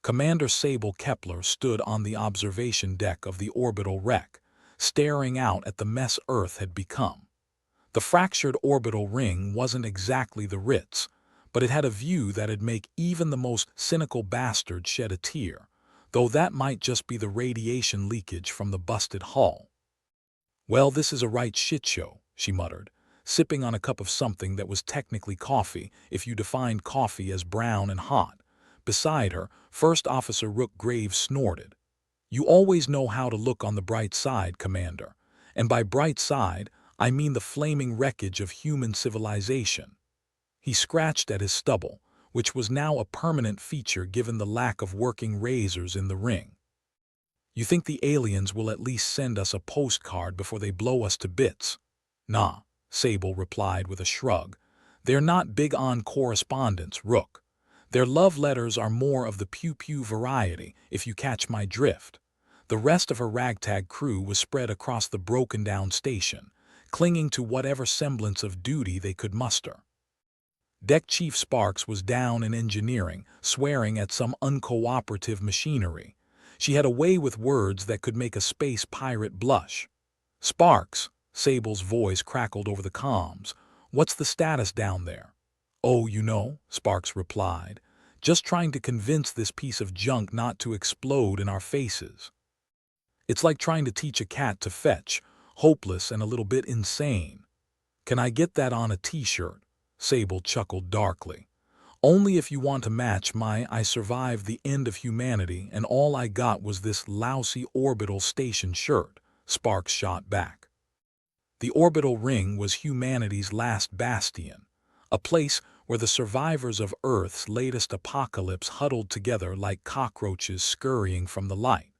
Commander Sable Kepler stood on the observation deck of the orbital wreck, staring out at the mess Earth had become. The fractured orbital ring wasn't exactly the Ritz, but it had a view that'd make even the most cynical bastard shed a tear, though that might just be the radiation leakage from the busted hull. "Well, this is a right shit show," she muttered, sipping on a cup of something that was technically coffee if you defined coffee as brown and hot. Beside her, First Officer Rook Graves snorted. "You always know how to look on the bright side, Commander. And by bright side, I mean the flaming wreckage of human civilization." He scratched at his stubble, which was now a permanent feature given the lack of working razors in the ring. "You think the aliens will at least send us a postcard before they blow us to bits?" "Nah," Sable replied with a shrug. "They're not big on correspondence, Rook. Their love letters are more of the pew-pew variety, if you catch my drift." The rest of her ragtag crew was spread across the broken-down station, clinging to whatever semblance of duty they could muster. Deck Chief Sparks was down in engineering, swearing at some uncooperative machinery. She had a way with words that could make a space pirate blush. "Sparks," Sable's voice crackled over the comms. "What's the status down there?" "Oh, you know," Sparks replied. "Just trying to convince this piece of junk not to explode in our faces. It's like trying to teach a cat to fetch, hopeless and a little bit insane." "Can I get that on a t-shirt?" Sable chuckled darkly. "Only if you want to match my 'I survived the end of humanity and all I got was this lousy orbital station' shirt," Sparks shot back. The orbital ring was humanity's last bastion, a place where the survivors of Earth's latest apocalypse huddled together like cockroaches scurrying from the light.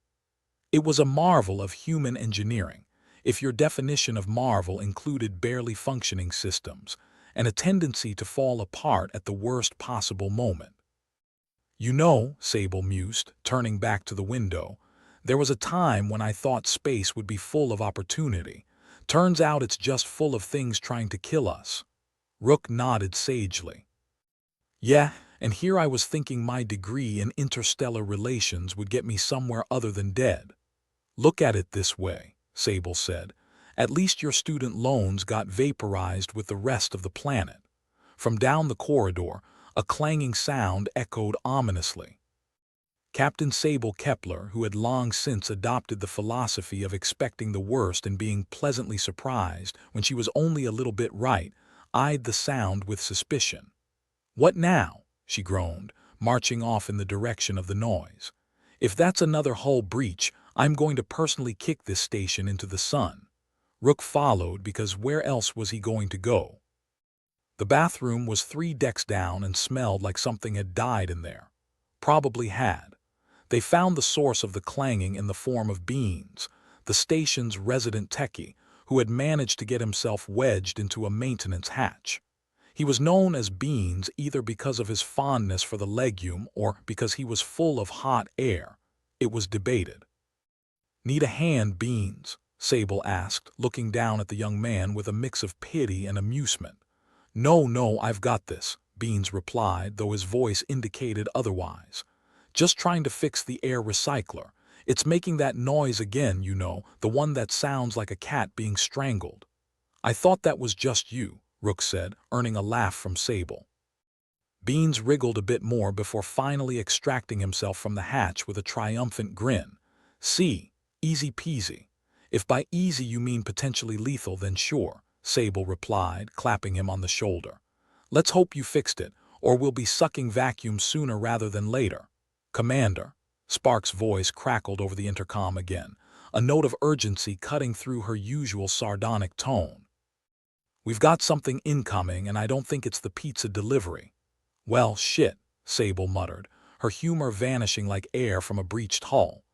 It was a marvel of human engineering, if your definition of marvel included barely functioning systems, and a tendency to fall apart at the worst possible moment. "You know," Sable mused, turning back to the window, "there was a time when I thought space would be full of opportunity. Turns out it's just full of things trying to kill us." Rook nodded sagely. "Yeah, and here I was thinking my degree in interstellar relations would get me somewhere other than dead." "Look at it this way," Sable said. "At least your student loans got vaporized with the rest of the planet." From down the corridor, a clanging sound echoed ominously. Captain Sable Kepler, who had long since adopted the philosophy of expecting the worst and being pleasantly surprised when she was only a little bit right, eyed the sound with suspicion. "What now?" she groaned, marching off in the direction of the noise. "If that's another hull breach, I'm going to personally kick this station into the sun." Rook followed because where else was he going to go? The bathroom was 3 decks down and smelled like something had died in there. Probably had. They found the source of the clanging in the form of Beans, the station's resident techie, who had managed to get himself wedged into a maintenance hatch. He was known as Beans either because of his fondness for the legume or because he was full of hot air. It was debated. "Need a hand, Beans?" Sable asked, looking down at the young man with a mix of pity and amusement. No, I've got this," Beans replied, though his voice indicated otherwise. "Just trying to fix the air recycler. It's making that noise again, you know, the one that sounds like a cat being strangled." "I thought that was just you," Rook said, earning a laugh from Sable. Beans wriggled a bit more before finally extracting himself from the hatch with a triumphant grin. "See, easy peasy. If by easy you mean potentially lethal, then sure," Sable replied, clapping him on the shoulder. "Let's hope you fixed it, or we'll be sucking vacuum sooner rather than later." "Commander," Sparks' voice crackled over the intercom again, a note of urgency cutting through her usual sardonic tone. "We've got something incoming, and I don't think it's the pizza delivery." "Well, shit," Sable muttered, her humor vanishing like air from a breached hull.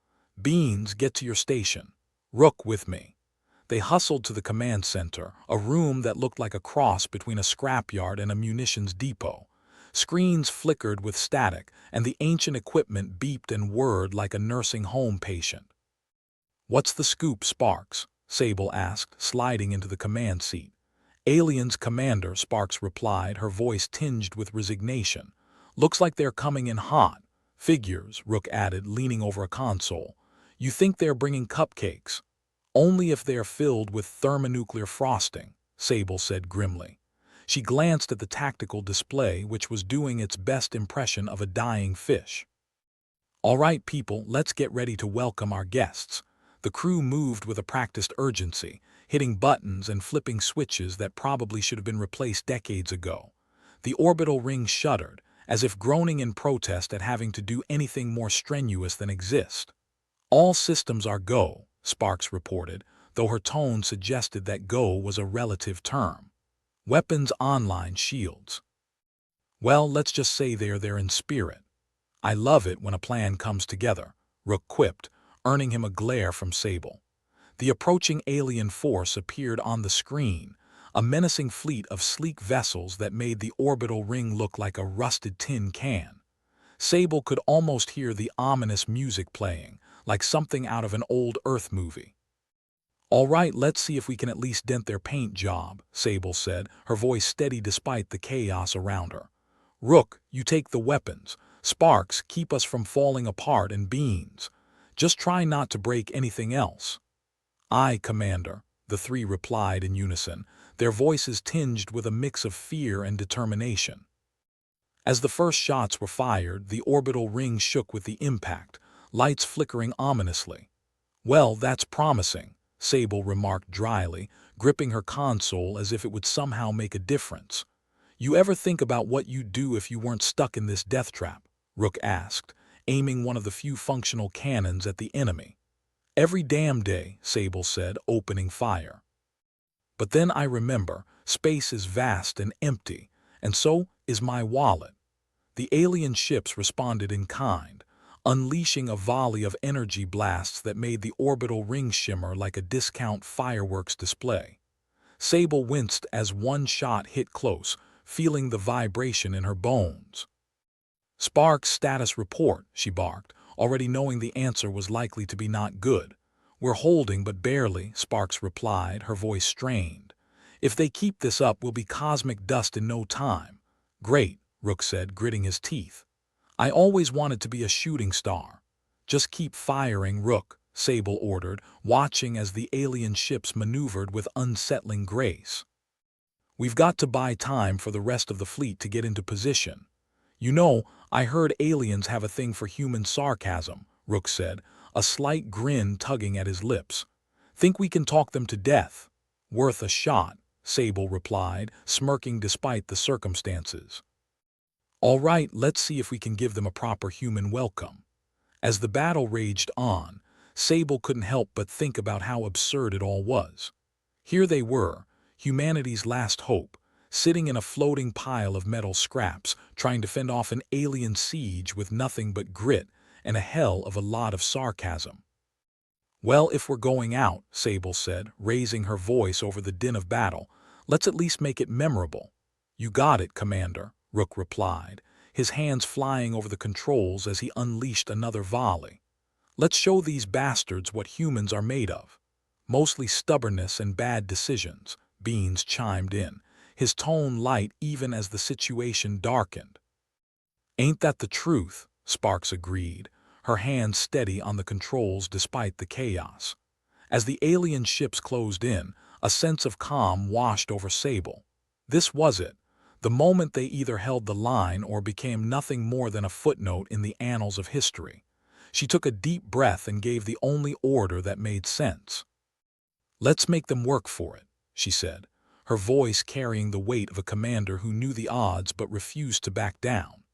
"Beans, get to your station. Rook with me." They hustled to the command center, a room that looked like a cross between a scrapyard and a munitions depot. Screens flickered with static, and the ancient equipment beeped and whirred like a nursing home patient. "What's the scoop, Sparks?" Sable asked, sliding into the command seat. "Aliens, Commander," Sparks replied, her voice tinged with resignation. "Looks like they're coming in hot. Figures, Rook added, leaning over a console. You think they're bringing cupcakes? Only if they're filled with thermonuclear frosting, Sable said grimly. She glanced at the tactical display, which was doing its best impression of a dying fish. All right, people, let's get ready to welcome our guests. The crew moved with a practiced urgency, hitting buttons and flipping switches that probably should have been replaced decades ago. The orbital ring shuddered, as if groaning in protest at having to do anything more strenuous than exist. All systems are go, Sparks reported, though her tone suggested that go was a relative term. Weapons online shields. Well, let's just say they're there in spirit. I love it when a plan comes together, Rook quipped, earning him a glare from Sable. The approaching alien force appeared on the screen, a menacing fleet of sleek vessels that made the orbital ring look like a rusted tin can. Sable could almost hear the ominous music playing, like something out of an old Earth movie. All right, let's see if we can at least dent their paint job, Sable said, her voice steady despite the chaos around her. Rook, you take the weapons. Sparks, keep us from falling apart in beans. Just try not to break anything else. Aye, Commander, the three replied in unison, their voices tinged with a mix of fear and determination. As the first shots were fired, the orbital ring shook with the impact, lights flickering ominously. Well, that's promising, Sable remarked dryly, gripping her console as if it would somehow make a difference. You ever think about what you'd do if you weren't stuck in this death trap? Rook asked, aiming one of the few functional cannons at the enemy. Every damn day, Sable said, opening fire. But then I remember, space is vast and empty, and so is my wallet. The alien ships responded in kind, unleashing a volley of energy blasts that made the orbital ring shimmer like a discount fireworks display. Sable winced as one shot hit close, feeling the vibration in her bones. Sparks status report, she barked, already knowing the answer was likely to be not good. We're holding, but barely, Sparks replied, her voice strained. If they keep this up, we'll be cosmic dust in no time. Great, Rook said, gritting his teeth. I always wanted to be a shooting star. Just keep firing, Rook, Sable ordered, watching as the alien ships maneuvered with unsettling grace. We've got to buy time for the rest of the fleet to get into position. You know, I heard aliens have a thing for human sarcasm, Rook said, a slight grin tugging at his lips. Think we can talk them to death? Worth a shot, Sable replied, smirking despite the circumstances. All right, let's see if we can give them a proper human welcome. As the battle raged on, Sable couldn't help but think about how absurd it all was. Here they were, humanity's last hope, sitting in a floating pile of metal scraps, trying to fend off an alien siege with nothing but grit and a hell of a lot of sarcasm. Well, if we're going out, Sable said, raising her voice over the din of battle, let's at least make it memorable. You got it, Commander, Rook replied, his hands flying over the controls as he unleashed another volley. Let's show these bastards what humans are made of. Mostly stubbornness and bad decisions, Beans chimed in, his tone light even as the situation darkened. Ain't that the truth? Sparks agreed, her hands steady on the controls despite the chaos. As the alien ships closed in, a sense of calm washed over Sable. This was it, the moment they either held the line or became nothing more than a footnote in the annals of history. She took a deep breath and gave the only order that made sense. Let's make them work for it, she said, her voice carrying the weight of a commander who knew the odds but refused to back down.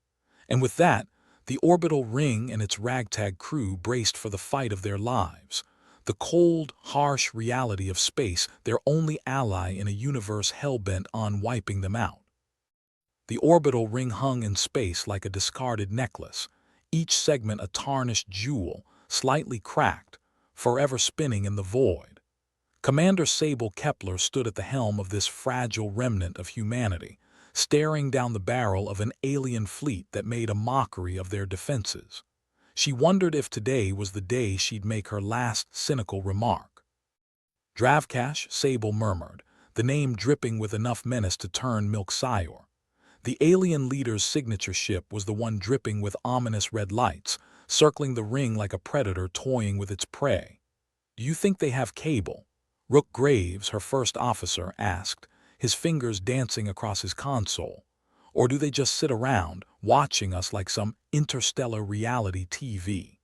And with that, the orbital ring and its ragtag crew braced for the fight of their lives, the cold, harsh reality of space, their only ally in a universe hell-bent on wiping them out. The orbital ring hung in space like a discarded necklace, each segment a tarnished jewel, slightly cracked, forever spinning in the void. Commander Sable Kepler stood at the helm of this fragile remnant of humanity, staring down the barrel of an alien fleet that made a mockery of their defenses. She wondered if today was the day she'd make her last cynical remark. Dravkash, Sable murmured, the name dripping with enough menace to turn Milk Scior. The alien leader's signature ship was the one dripping with ominous red lights, circling the ring like a predator toying with its prey. "Do you think they have cable?" Rook Graves, her first officer, asked, his fingers dancing across his console. "Or do they just sit around, watching us like some interstellar reality TV?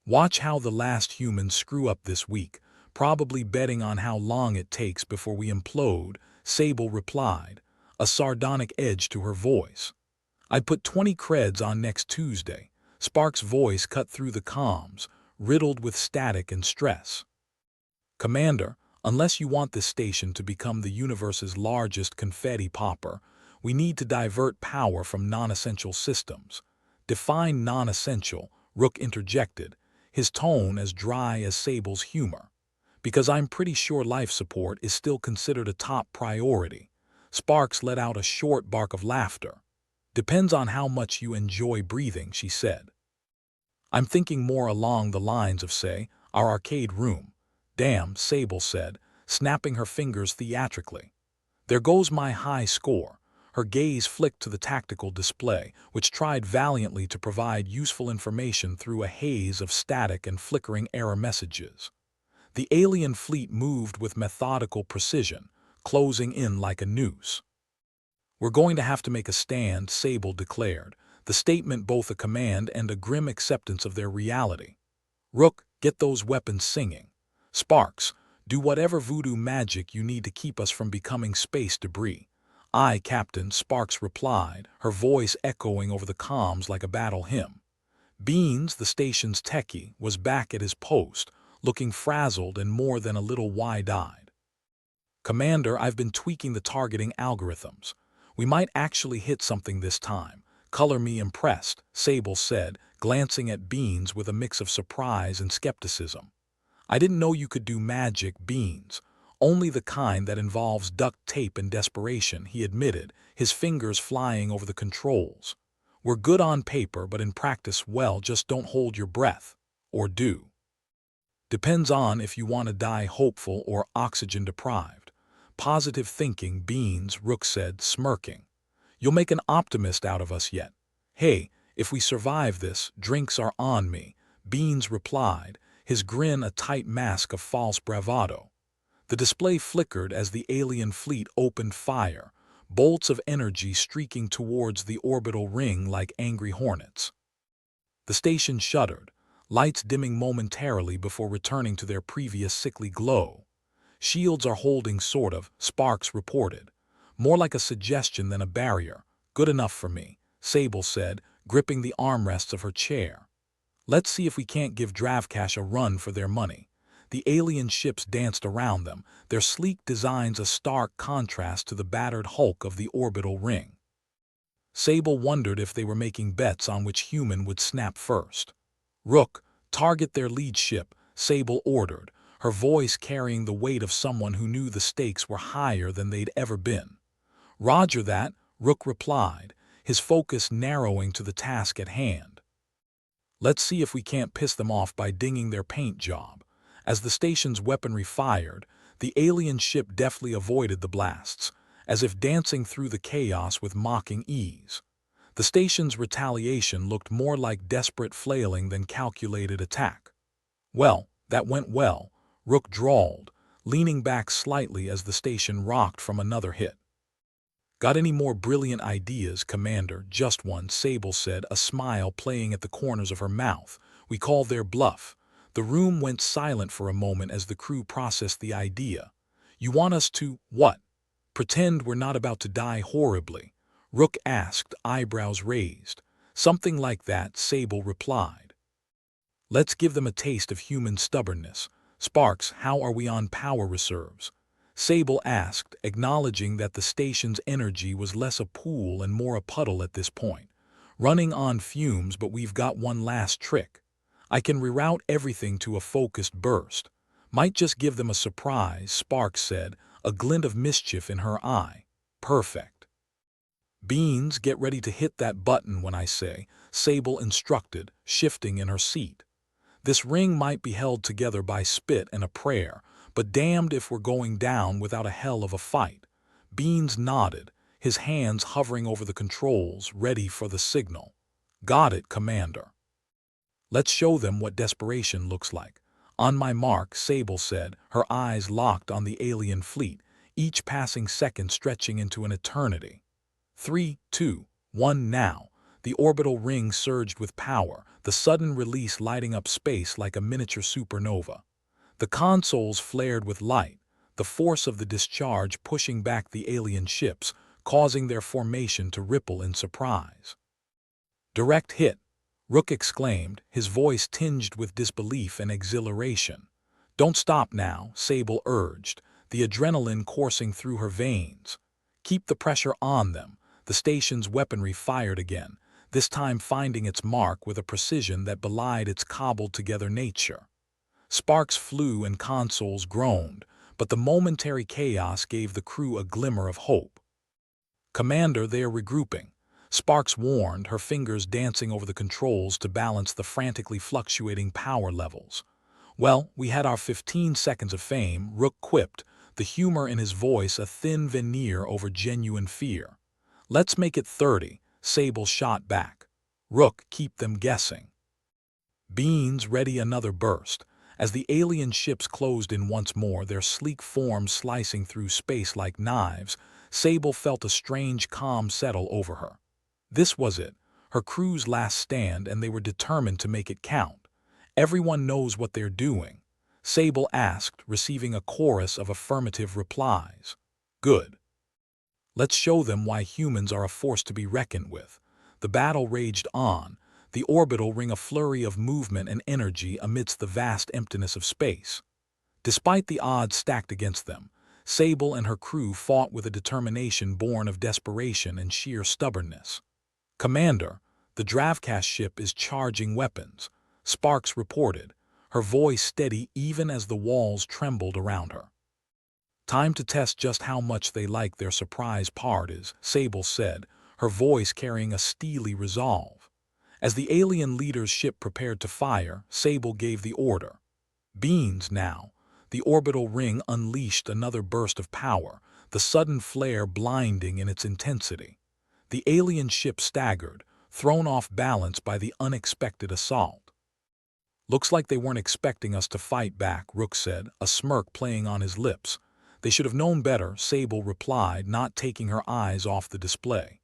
Watch how the last humans screw up this week, probably betting on how long it takes before we implode," Sable replied, a sardonic edge to her voice. "I'd put 20 creds on next Tuesday." Spark's voice cut through the comms, riddled with static and stress. "Commander, unless you want this station to become the universe's largest confetti popper, we need to divert power from non-essential systems." "Define non-essential," Rook interjected, his tone as dry as Sable's humor. "Because I'm pretty sure life support is still considered a top priority." Sparks let out a short bark of laughter. "Depends on how much you enjoy breathing," she said. "I'm thinking more along the lines of, say, our arcade room." "Damn," Sable said, snapping her fingers theatrically. "There goes my high score." Her gaze flicked to the tactical display, which tried valiantly to provide useful information through a haze of static and flickering error messages. The alien fleet moved with methodical precision, closing in like a noose. "We're going to have to make a stand," Sable declared, the statement both a command and a grim acceptance of their reality. "Rook, get those weapons singing. Sparks, do whatever voodoo magic you need to keep us from becoming space debris." "Aye, Captain," Sparks replied, her voice echoing over the comms like a battle hymn. Beans, the station's techie, was back at his post, looking frazzled and more than a little wide-eyed. "Commander, I've been tweaking the targeting algorithms. We might actually hit something this time." "Color me impressed," Sable said, glancing at Beans with a mix of surprise and skepticism. "I didn't know you could do magic, Beans." "Only the kind that involves duct tape and desperation," he admitted, his fingers flying over the controls. "We're good on paper, but in practice, well, just don't hold your breath. Or do." "Depends on if you want to die hopeful or oxygen-deprived." "Positive thinking, Beans," Rook said, smirking. "You'll make an optimist out of us yet." "Hey, if we survive this, drinks are on me," Beans replied, his grin a tight mask of false bravado. The display flickered as the alien fleet opened fire, bolts of energy streaking towards the orbital ring like angry hornets. The station shuddered, lights dimming momentarily before returning to their previous sickly glow. "Shields are holding sort of," Sparks reported. "More like a suggestion than a barrier." "Good enough for me," Sable said, gripping the armrests of her chair. "Let's see if we can't give Dravcash a run for their money." The alien ships danced around them, their sleek designs a stark contrast to the battered hulk of the orbital ring. Sable wondered if they were making bets on which human would snap first. "Rook, target their lead ship," Sable ordered, her voice carrying the weight of someone who knew the stakes were higher than they'd ever been. "Roger that," Rook replied, his focus narrowing to the task at hand. "Let's see if we can't piss them off by dinging their paint job." As the station's weaponry fired, the alien ship deftly avoided the blasts, as if dancing through the chaos with mocking ease. The station's retaliation looked more like desperate flailing than calculated attack. "Well, that went well," Rook drawled, leaning back slightly as the station rocked from another hit. "Got any more brilliant ideas, Commander?" "Just one," Sable said, a smile playing at the corners of her mouth. "We call their bluff." The room went silent for a moment as the crew processed the idea. "You want us to, what? Pretend we're not about to die horribly?" Rook asked, eyebrows raised. "Something like that," Sable replied. "Let's give them a taste of human stubbornness." "Sparks, how are we on power reserves?" Sable asked, acknowledging that the station's energy was less a pool and more a puddle at this point. "Running on fumes, but we've got one last trick. I can reroute everything to a focused burst." "Might just give them a surprise," Sparks said, a glint of mischief in her eye. "Perfect." "Beans, get ready to hit that button when I say," Sable instructed, shifting in her seat. "This ring might be held together by spit and a prayer, but damned if we're going down without a hell of a fight." Beans nodded, his hands hovering over the controls, ready for the signal. "Got it, Commander." "Let's show them what desperation looks like." "On my mark," Sable said, her eyes locked on the alien fleet, each passing second stretching into an eternity. 3, 2, 1 now. The orbital ring surged with power, the sudden release lighting up space like a miniature supernova. The consoles flared with light, the force of the discharge pushing back the alien ships, causing their formation to ripple in surprise. "Direct hit," Rook exclaimed, his voice tinged with disbelief and exhilaration. "Don't stop now," Sable urged, the adrenaline coursing through her veins. "Keep the pressure on them." The station's weaponry fired again, this time finding its mark with a precision that belied its cobbled-together nature. Sparks flew and consoles groaned, but the momentary chaos gave the crew a glimmer of hope. "Commander, they are regrouping," Sparks warned, her fingers dancing over the controls to balance the frantically fluctuating power levels. "Well, we had our 15 seconds of fame," Rook quipped, the humor in his voice a thin veneer over genuine fear. "Let's make it 30, Sable shot back. "Rook, keep them guessing." Beans ready another burst. As the alien ships closed in once more, their sleek forms slicing through space like knives, Sable felt a strange calm settle over her. This was it, her crew's last stand, and they were determined to make it count. "Everyone knows what they're doing?" Sable asked, receiving a chorus of affirmative replies. "Good. Let's show them why humans are a force to be reckoned with." The battle raged on, the orbital ring a flurry of movement and energy amidst the vast emptiness of space. Despite the odds stacked against them, Sable and her crew fought with a determination born of desperation and sheer stubbornness. "Commander, the Dravcash ship is charging weapons," Sparks reported, her voice steady even as the walls trembled around her. "Time to test just how much they like their surprise parties," Sable said, her voice carrying a steely resolve. As the alien leader's ship prepared to fire, Sable gave the order. "Beans now." The orbital ring unleashed another burst of power, the sudden flare blinding in its intensity. The alien ship staggered, thrown off balance by the unexpected assault. "Looks like they weren't expecting us to fight back," Rook said, a smirk playing on his lips. "They should have known better," Sable replied, not taking her eyes off the display.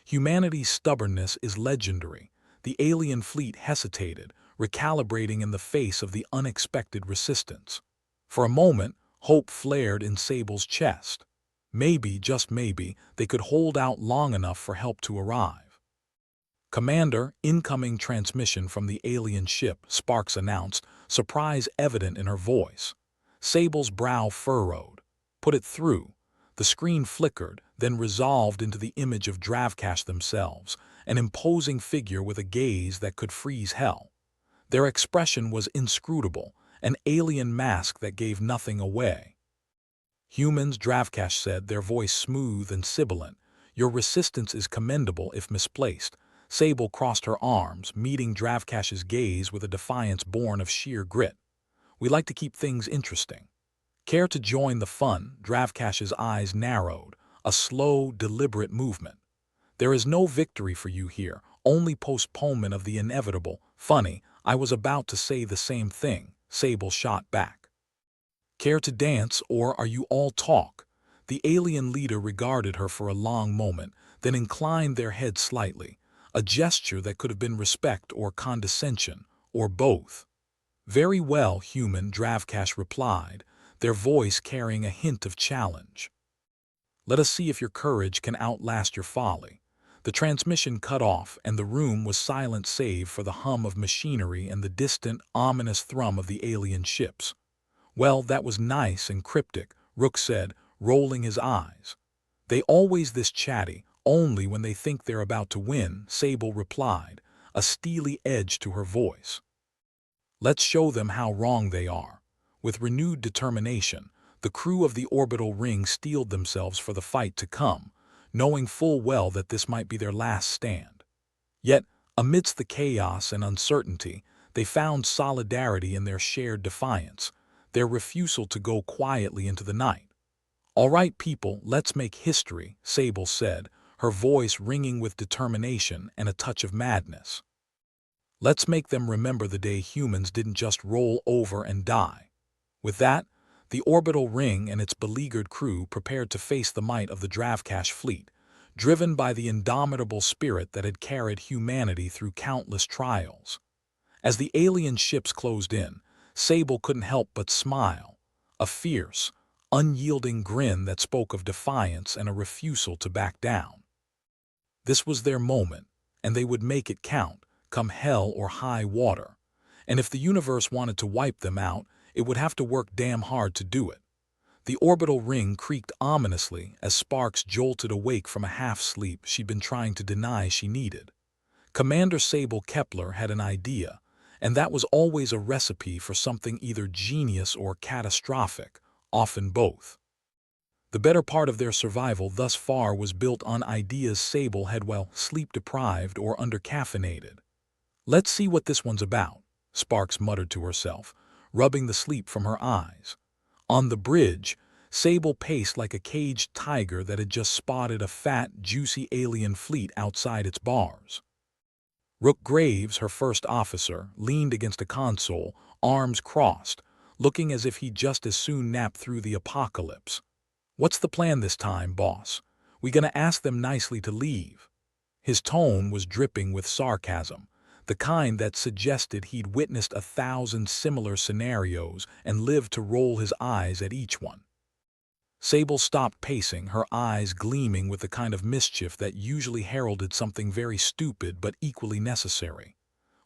"Humanity's stubbornness is legendary." The alien fleet hesitated, recalibrating in the face of the unexpected resistance. For a moment, hope flared in Sable's chest. Maybe, just maybe, they could hold out long enough for help to arrive. "Commander, incoming transmission from the alien ship," Sparks announced, surprise evident in her voice. Sable's brow furrowed. "Put it through." The screen flickered, then resolved into the image of Dravcash themselves, an imposing figure with a gaze that could freeze hell. Their expression was inscrutable, an alien mask that gave nothing away. "Humans," Dravcash said, their voice smooth and sibilant, "your resistance is commendable if misplaced." Sable crossed her arms, meeting Dravcash's gaze with a defiance born of sheer grit. "We like to keep things interesting." "Care to join the fun?" Dravcash's eyes narrowed, a slow, deliberate movement. "There is no victory for you here, only postponement of the inevitable." "Funny, I was about to say the same thing," Sable shot back. "Care to dance, or are you all talk?" The alien leader regarded her for a long moment, then inclined their head slightly, a gesture that could have been respect or condescension, or both. "Very well, human," Dravcash replied, their voice carrying a hint of challenge. "Let us see if your courage can outlast your folly." The transmission cut off, and the room was silent save for the hum of machinery and the distant, ominous thrum of the alien ships. "Well, that was nice and cryptic," Rook said, rolling his eyes. "They always this chatty, only when they think they're about to win," Sable replied, a steely edge to her voice. "Let's show them how wrong they are." With renewed determination, the crew of the orbital ring steeled themselves for the fight to come, knowing full well that this might be their last stand. Yet, amidst the chaos and uncertainty, they found solidarity in their shared defiance, their refusal to go quietly into the night. All right, people, let's make history, Sable said, her voice ringing with determination and a touch of madness. Let's make them remember the day humans didn't just roll over and die. With that, the orbital ring and its beleaguered crew prepared to face the might of the Dravkash fleet, driven by the indomitable spirit that had carried humanity through countless trials. As the alien ships closed in, Sable couldn't help but smile, a fierce, unyielding grin that spoke of defiance and a refusal to back down. This was their moment, and they would make it count, come hell or high water. And if the universe wanted to wipe them out, it would have to work damn hard to do it. The orbital ring creaked ominously as Sparks jolted awake from a half-sleep she'd been trying to deny she needed. Commander Sable Kepler had an idea, and that was always a recipe for something either genius or catastrophic, often both. The better part of their survival thus far was built on ideas Sable had while sleep-deprived or under-caffeinated. Let's see what this one's about, Sparks muttered to herself, rubbing the sleep from her eyes. On the bridge, Sable paced like a caged tiger that had just spotted a fat, juicy alien fleet outside its bars. Rook Graves, her first officer, leaned against a console, arms crossed, looking as if he'd just as soon nap through the apocalypse. "What's the plan this time, boss? We gonna ask them nicely to leave?" His tone was dripping with sarcasm, the kind that suggested he'd witnessed 1,000 similar scenarios and lived to roll his eyes at each one. Sable stopped pacing, her eyes gleaming with the kind of mischief that usually heralded something very stupid but equally necessary.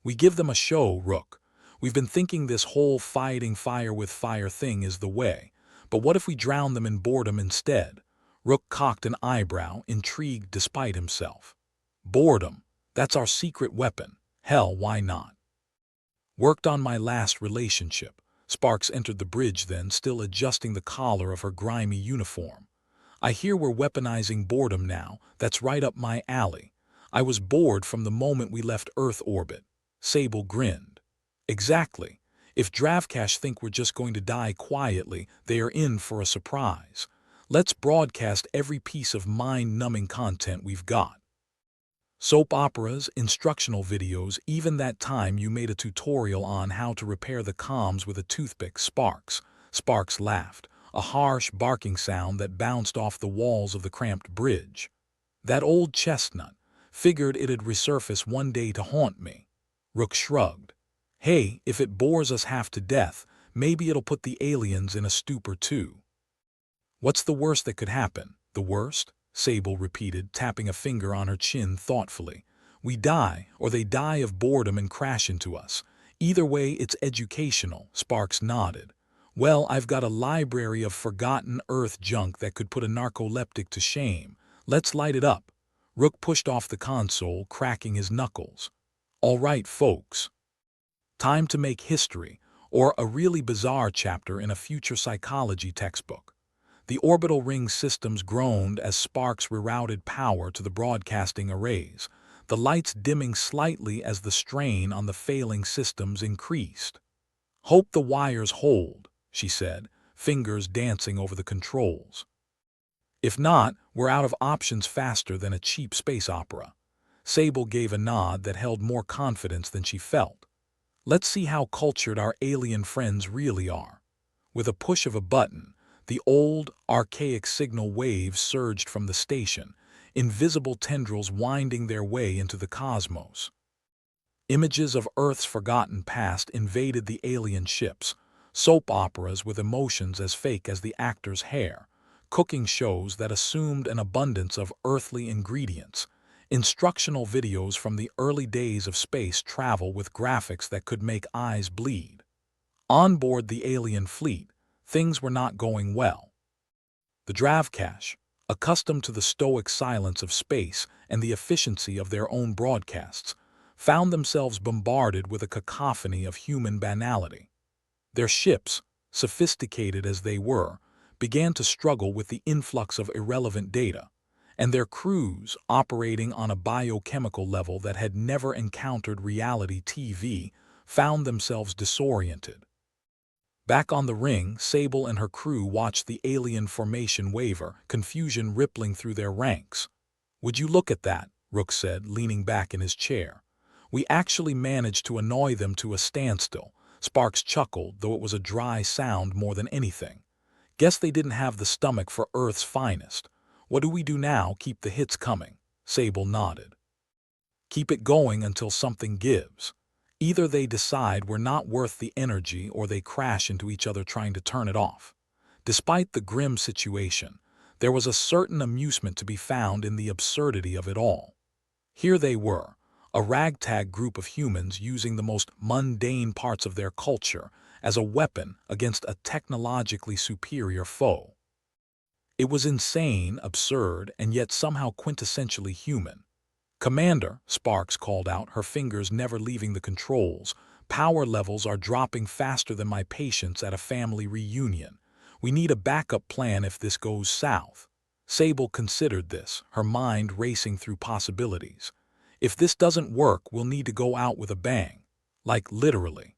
"We give them a show, Rook. We've been thinking this whole fighting fire with fire thing is the way, but what if we drown them in boredom instead?" Rook cocked an eyebrow, intrigued despite himself. "Boredom, that's our secret weapon. Hell, why not?" "Worked on my last relationship." Sparks entered the bridge then, still adjusting the collar of her grimy uniform. "I hear we're weaponizing boredom now. That's right up my alley. I was bored from the moment we left Earth orbit." Sable grinned. "Exactly. If Dravkash think we're just going to die quietly, they are in for a surprise. Let's broadcast every piece of mind-numbing content we've got. Soap operas, instructional videos, even that time you made a tutorial on how to repair the comms with a toothpick, Sparks." Sparks laughed, a harsh barking sound that bounced off the walls of the cramped bridge. "That old chestnut. Figured it'd resurface one day to haunt me." Rook shrugged. "Hey, if it bores us half to death, maybe it'll put the aliens in a stupor too." "What's the worst that could happen?" "The worst?" Sable repeated, tapping a finger on her chin thoughtfully. "We die, or they die of boredom and crash into us. Either way, it's educational." Sparks nodded. "Well, I've got a library of forgotten Earth junk that could put a narcoleptic to shame. Let's light it up." Rook pushed off the console, cracking his knuckles. "All right, folks. Time to make history, or a really bizarre chapter in a future psychology textbook." The orbital ring systems groaned as Sparks rerouted power to the broadcasting arrays, the lights dimming slightly as the strain on the failing systems increased. "Hope the wires hold," she said, fingers dancing over the controls. "If not, we're out of options faster than a cheap space opera." Sable gave a nod that held more confidence than she felt. "Let's see how cultured our alien friends really are." With a push of a button, the old, archaic signal waves surged from the station, invisible tendrils winding their way into the cosmos. Images of Earth's forgotten past invaded the alien ships, soap operas with emotions as fake as the actor's hair, cooking shows that assumed an abundance of earthly ingredients, instructional videos from the early days of space travel with graphics that could make eyes bleed. On board the alien fleet, things were not going well. The Dravkash, accustomed to the stoic silence of space and the efficiency of their own broadcasts, found themselves bombarded with a cacophony of human banality. Their ships, sophisticated as they were, began to struggle with the influx of irrelevant data, and their crews, operating on a biochemical level that had never encountered reality TV, found themselves disoriented. Back on the ring, Sable and her crew watched the alien formation waver, confusion rippling through their ranks. "Would you look at that?" Rook said, leaning back in his chair. "We actually managed to annoy them to a standstill." Sparks chuckled, though it was a dry sound more than anything. "Guess they didn't have the stomach for Earth's finest. What do we do now? Keep the hits coming?" Sable nodded. "Keep it going until something gives. Either they decide we're not worth the energy or they crash into each other trying to turn it off." Despite the grim situation, there was a certain amusement to be found in the absurdity of it all. Here they were, a ragtag group of humans using the most mundane parts of their culture as a weapon against a technologically superior foe. It was insane, absurd, and yet somehow quintessentially human. "Commander," Sparks called out, her fingers never leaving the controls, "power levels are dropping faster than my patience at a family reunion. We need a backup plan if this goes south." Sable considered this, her mind racing through possibilities. "If this doesn't work, we'll need to go out with a bang. Like literally.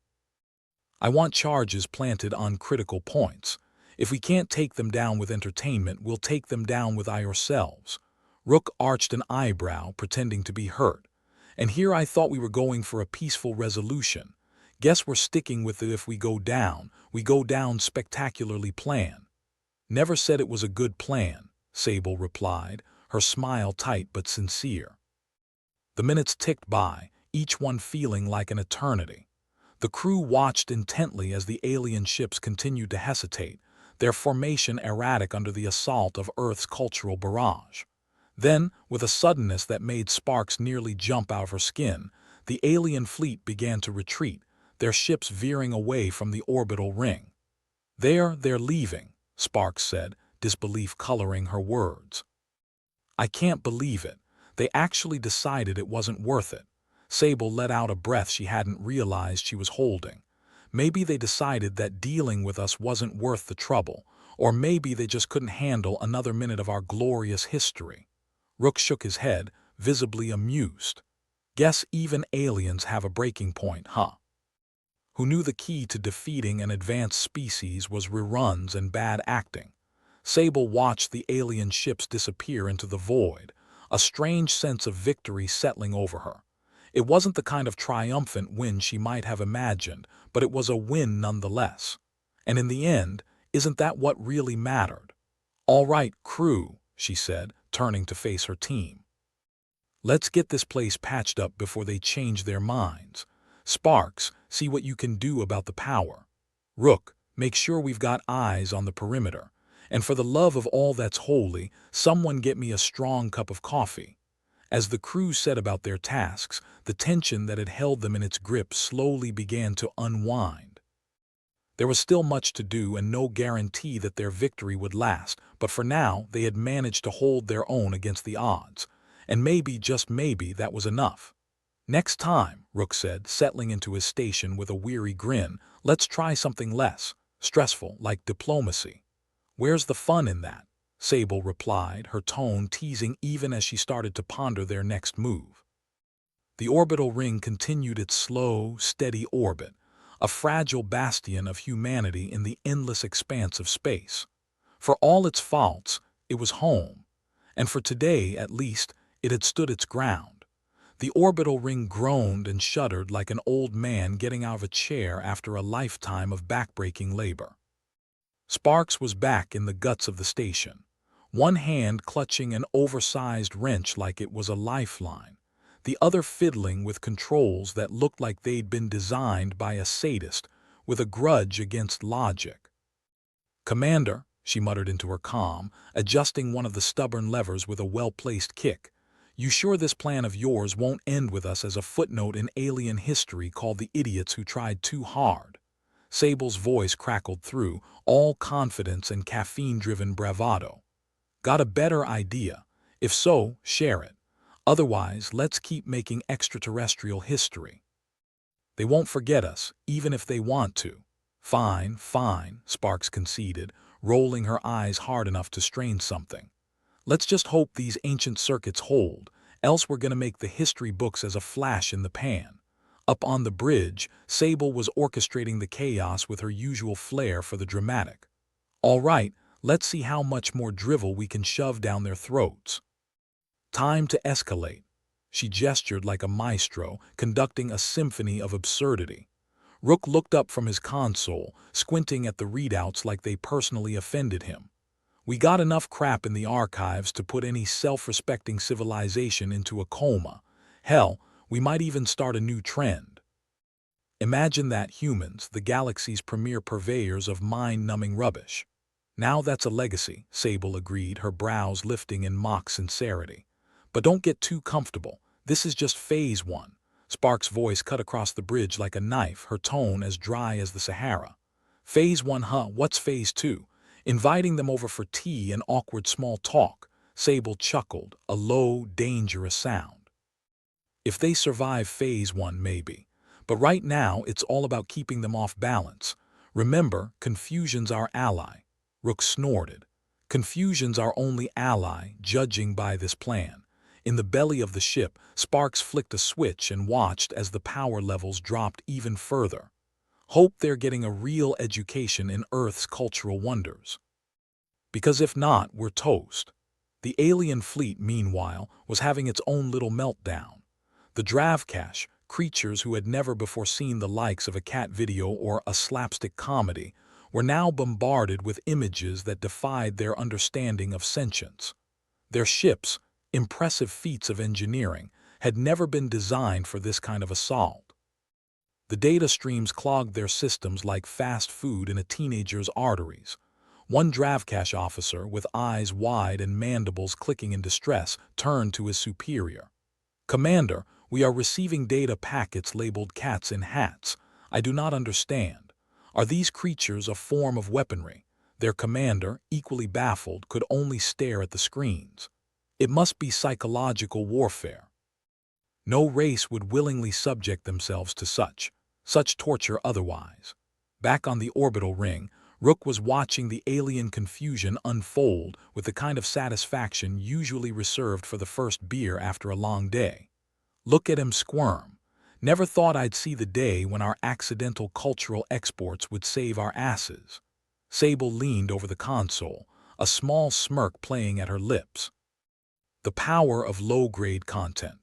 I want charges planted on critical points. If we can't take them down with entertainment, we'll take them down with ourselves." Rook arched an eyebrow, pretending to be hurt. "And here I thought we were going for a peaceful resolution. Guess we're sticking with the if we go down spectacularly plan." "Never said it was a good plan," Sable replied, her smile tight but sincere. The minutes ticked by, each one feeling like an eternity. The crew watched intently as the alien ships continued to hesitate, their formation erratic under the assault of Earth's cultural barrage. Then, with a suddenness that made Sparks nearly jump out of her skin, the alien fleet began to retreat, their ships veering away from the orbital ring. They're leaving," Sparks said, disbelief coloring her words. "I can't believe it. They actually decided it wasn't worth it." Sable let out a breath she hadn't realized she was holding. "Maybe they decided that dealing with us wasn't worth the trouble, or maybe they just couldn't handle another minute of our glorious history." Rook shook his head, visibly amused. "Guess even aliens have a breaking point, huh? Who knew the key to defeating an advanced species was reruns and bad acting?" Sable watched the alien ships disappear into the void, a strange sense of victory settling over her. It wasn't the kind of triumphant win she might have imagined, but it was a win nonetheless. And in the end, isn't that what really mattered? "All right, crew," she said, turning to face her team. "Let's get this place patched up before they change their minds. Sparks, see what you can do about the power. Rook, make sure we've got eyes on the perimeter. And for the love of all that's holy, someone get me a strong cup of coffee." As the crew set about their tasks, the tension that had held them in its grip slowly began to unwind. There was still much to do and no guarantee that their victory would last, but for now they had managed to hold their own against the odds. And maybe, just maybe, that was enough. "Next time," Rook said, settling into his station with a weary grin, "let's try something less stressful, like diplomacy." "Where's the fun in that?" Sable replied, her tone teasing even as she started to ponder their next move. The orbital ring continued its slow, steady orbit, a fragile bastion of humanity in the endless expanse of space. For all its faults, it was home, and for today, at least, it had stood its ground. The orbital ring groaned and shuddered like an old man getting out of a chair after a lifetime of backbreaking labor. Sparks was back in the guts of the station, one hand clutching an oversized wrench like it was a lifeline, the other fiddling with controls that looked like they'd been designed by a sadist with a grudge against logic. "Commander," she muttered into her comm, adjusting one of the stubborn levers with a well-placed kick, "you sure this plan of yours won't end with us as a footnote in alien history called the idiots who tried too hard?" Sable's voice crackled through, all confidence and caffeine-driven bravado. "Got a better idea? If so, share it. Otherwise, let's keep making extraterrestrial history. They won't forget us, even if they want to." "Fine, fine," Sparks conceded, rolling her eyes hard enough to strain something. "Let's just hope these ancient circuits hold, else we're gonna make the history books as a flash in the pan. Up on the bridge, Sable was orchestrating the chaos with her usual flair for the dramatic. "All right, let's see how much more drivel we can shove down their throats. Time to escalate." She gestured like a maestro, conducting a symphony of absurdity. Rook looked up from his console, squinting at the readouts like they personally offended him. "We got enough crap in the archives to put any self-respecting civilization into a coma. Hell, we might even start a new trend." Imagine that, humans, the galaxy's premier purveyors of mind-numbing rubbish. "Now that's a legacy," Sable agreed, her brows lifting in mock sincerity. "But don't get too comfortable. This is just Phase 1. Sparks' voice cut across the bridge like a knife, her tone as dry as the Sahara. "Phase 1, huh? What's Phase 2? Inviting them over for tea and awkward small talk." Sable chuckled, a low, dangerous sound. "If they survive Phase 1, maybe. But right now, it's all about keeping them off balance. Remember, confusion's our ally." Rook snorted. "Confusion's our only ally, judging by this plan." In the belly of the ship, Sparks flicked a switch and watched as the power levels dropped even further. "Hope they're getting a real education in Earth's cultural wonders. Because if not, we're toast." The alien fleet, meanwhile, was having its own little meltdown. The Dravcash, creatures who had never before seen the likes of a cat video or a slapstick comedy, were now bombarded with images that defied their understanding of sentience. Their ships, impressive feats of engineering, had never been designed for this kind of assault. The data streams clogged their systems like fast food in a teenager's arteries. One Dravcash officer, with eyes wide and mandibles clicking in distress, turned to his superior. "Commander, we are receiving data packets labeled cats in hats. I do not understand. Are these creatures a form of weaponry?" Their commander, equally baffled, could only stare at the screens. "It must be psychological warfare. No race would willingly subject themselves to such torture otherwise." Back on the orbital ring, Rook was watching the alien confusion unfold with the kind of satisfaction usually reserved for the first beer after a long day. "Look at him squirm. Never thought I'd see the day when our accidental cultural exports would save our asses." Sable leaned over the console, a small smirk playing at her lips. The power of low-grade content.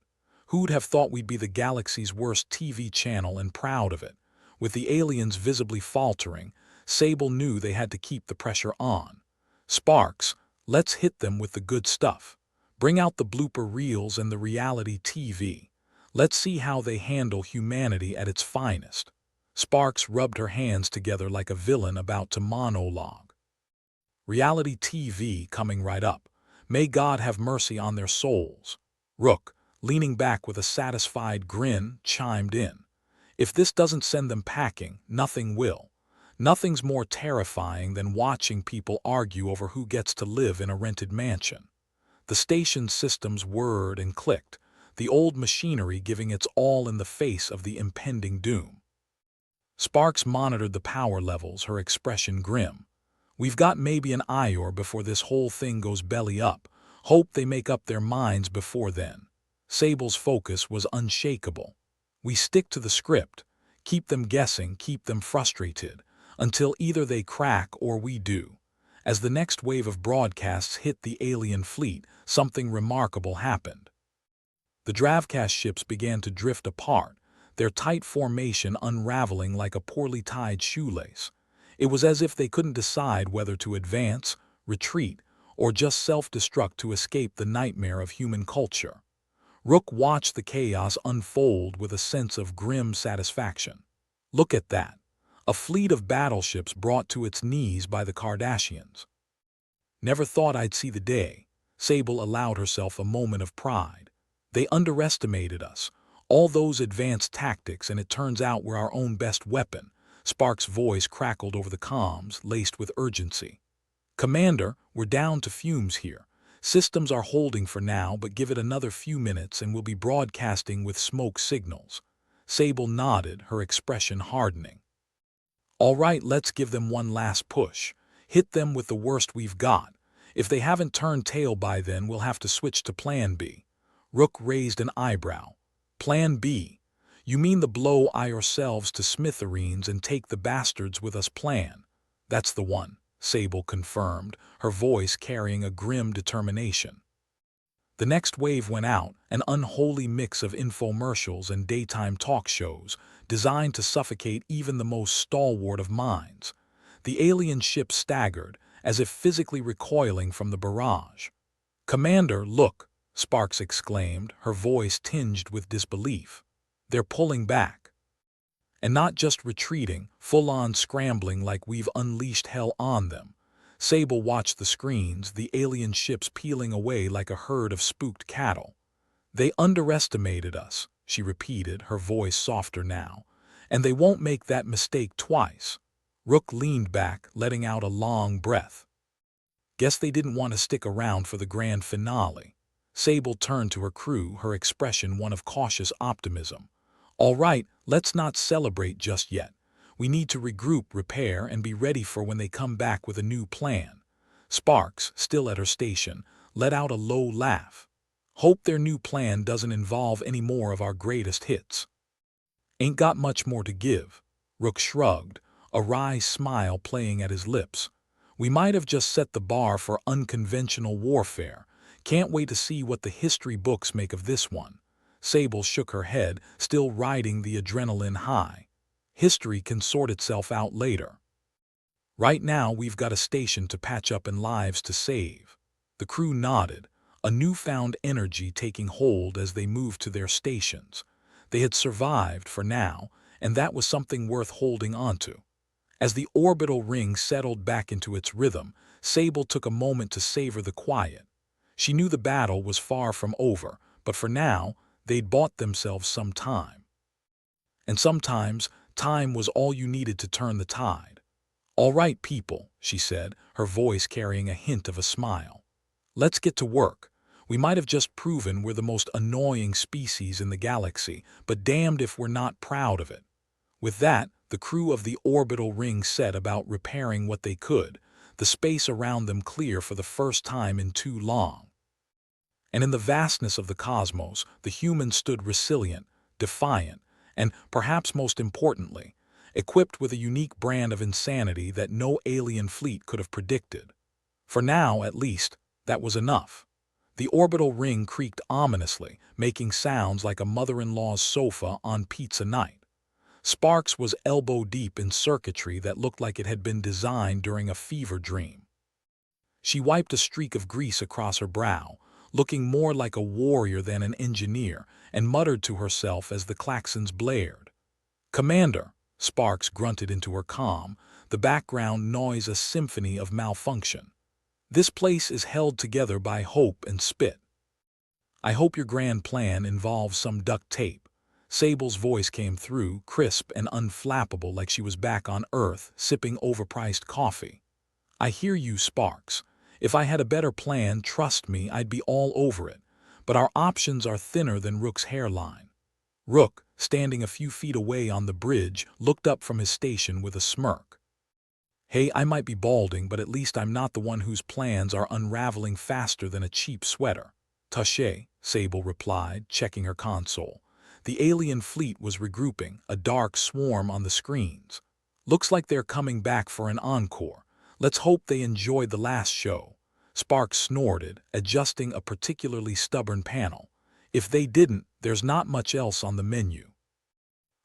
Who'd have thought we'd be the galaxy's worst TV channel and proud of it? With the aliens visibly faltering, Sable knew they had to keep the pressure on. "Sparks, let's hit them with the good stuff. Bring out the blooper reels and the reality TV. Let's see how they handle humanity at its finest." Sparks rubbed her hands together like a villain about to monologue. "Reality TV coming right up. May God have mercy on their souls." Rook, leaning back with a satisfied grin, chimed in. "If this doesn't send them packing, nothing will. Nothing's more terrifying than watching people argue over who gets to live in a rented mansion." The station systems whirred and clicked, the old machinery giving its all in the face of the impending doom. Sparks monitored the power levels, her expression grim. "We've got maybe an hour before this whole thing goes belly up. Hope they make up their minds before then." Sable's focus was unshakable. "We stick to the script. Keep them guessing, keep them frustrated, until either they crack or we do." As the next wave of broadcasts hit the alien fleet, something remarkable happened. The Dravcash ships began to drift apart, their tight formation unraveling like a poorly tied shoelace. It was as if they couldn't decide whether to advance, retreat, or just self-destruct to escape the nightmare of human culture. Rook watched the chaos unfold with a sense of grim satisfaction. "Look at that. A fleet of battleships brought to its knees by the Kardashians. Never thought I'd see the day." Sable allowed herself a moment of pride. "They underestimated us. All those advanced tactics, and it turns out we're our own best weapon." Sparks' voice crackled over the comms, laced with urgency. "Commander, we're down to fumes here. Systems are holding for now, but give it another few minutes and we'll be broadcasting with smoke signals." Sable nodded, her expression hardening. "All right, let's give them one last push. Hit them with the worst we've got. If they haven't turned tail by then, we'll have to switch to Plan B." Rook raised an eyebrow. "Plan B? You mean the blow ourselves to smithereens and take the bastards with us plan? That's the one, Sable confirmed, her voice carrying a grim determination. The next wave went out, an unholy mix of infomercials and daytime talk shows, designed to suffocate even the most stalwart of minds. The alien ship staggered, as if physically recoiling from the barrage. "Commander, look!" Sparks exclaimed, her voice tinged with disbelief. "They're pulling back. And not just retreating, full-on scrambling like we've unleashed hell on them." Sable watched the screens, the alien ships peeling away like a herd of spooked cattle. "They underestimated us," she repeated, her voice softer now. "And they won't make that mistake twice." Rook leaned back, letting out a long breath. "Guess they didn't want to stick around for the grand finale." Sable turned to her crew, her expression one of cautious optimism. "All right, let's not celebrate just yet. We need to regroup, repair, and be ready for when they come back with a new plan." Sparks, still at her station, let out a low laugh. "Hope their new plan doesn't involve any more of our greatest hits." "Ain't got much more to give." Rook shrugged, a wry smile playing at his lips. "We might have just set the bar for unconventional warfare. Can't wait to see what the history books make of this one." Sable shook her head, still riding the adrenaline high. "History can sort itself out later. Right now we've got a station to patch up and lives to save." The crew nodded, a newfound energy taking hold as they moved to their stations. They had survived for now, and that was something worth holding onto. As the orbital ring settled back into its rhythm, Sable took a moment to savor the quiet. She knew the battle was far from over, but for now, they'd bought themselves some time. And sometimes, time was all you needed to turn the tide. "All right, people," she said, her voice carrying a hint of a smile. "Let's get to work. We might have just proven we're the most annoying species in the galaxy, but damned if we're not proud of it." With that, the crew of the orbital ring set about repairing what they could, the space around them clear for the first time in too long. And in the vastness of the cosmos, the humans stood resilient, defiant, and, perhaps most importantly, equipped with a unique brand of insanity that no alien fleet could have predicted. For now, at least, that was enough. The orbital ring creaked ominously, making sounds like a mother-in-law's sofa on pizza night. Sparks was elbow-deep in circuitry that looked like it had been designed during a fever dream. She wiped a streak of grease across her brow, looking more like a warrior than an engineer, and muttered to herself as the klaxons blared. "Commander," Sparks grunted into her comm, the background noise a symphony of malfunction. "This place is held together by hope and spit. I hope your grand plan involves some duct tape." Sable's voice came through, crisp and unflappable like she was back on Earth, sipping overpriced coffee. "I hear you, Sparks. If I had a better plan, trust me, I'd be all over it. But our options are thinner than Rook's hairline." Rook, standing a few feet away on the bridge, looked up from his station with a smirk. "Hey, I might be balding, but at least I'm not the one whose plans are unraveling faster than a cheap sweater." "Touché," Sable replied, checking her console. The alien fleet was regrouping, a dark swarm on the screens. "Looks like they're coming back for an encore. Let's hope they enjoyed the last show." Sparks snorted, adjusting a particularly stubborn panel. "If they didn't, there's not much else on the menu.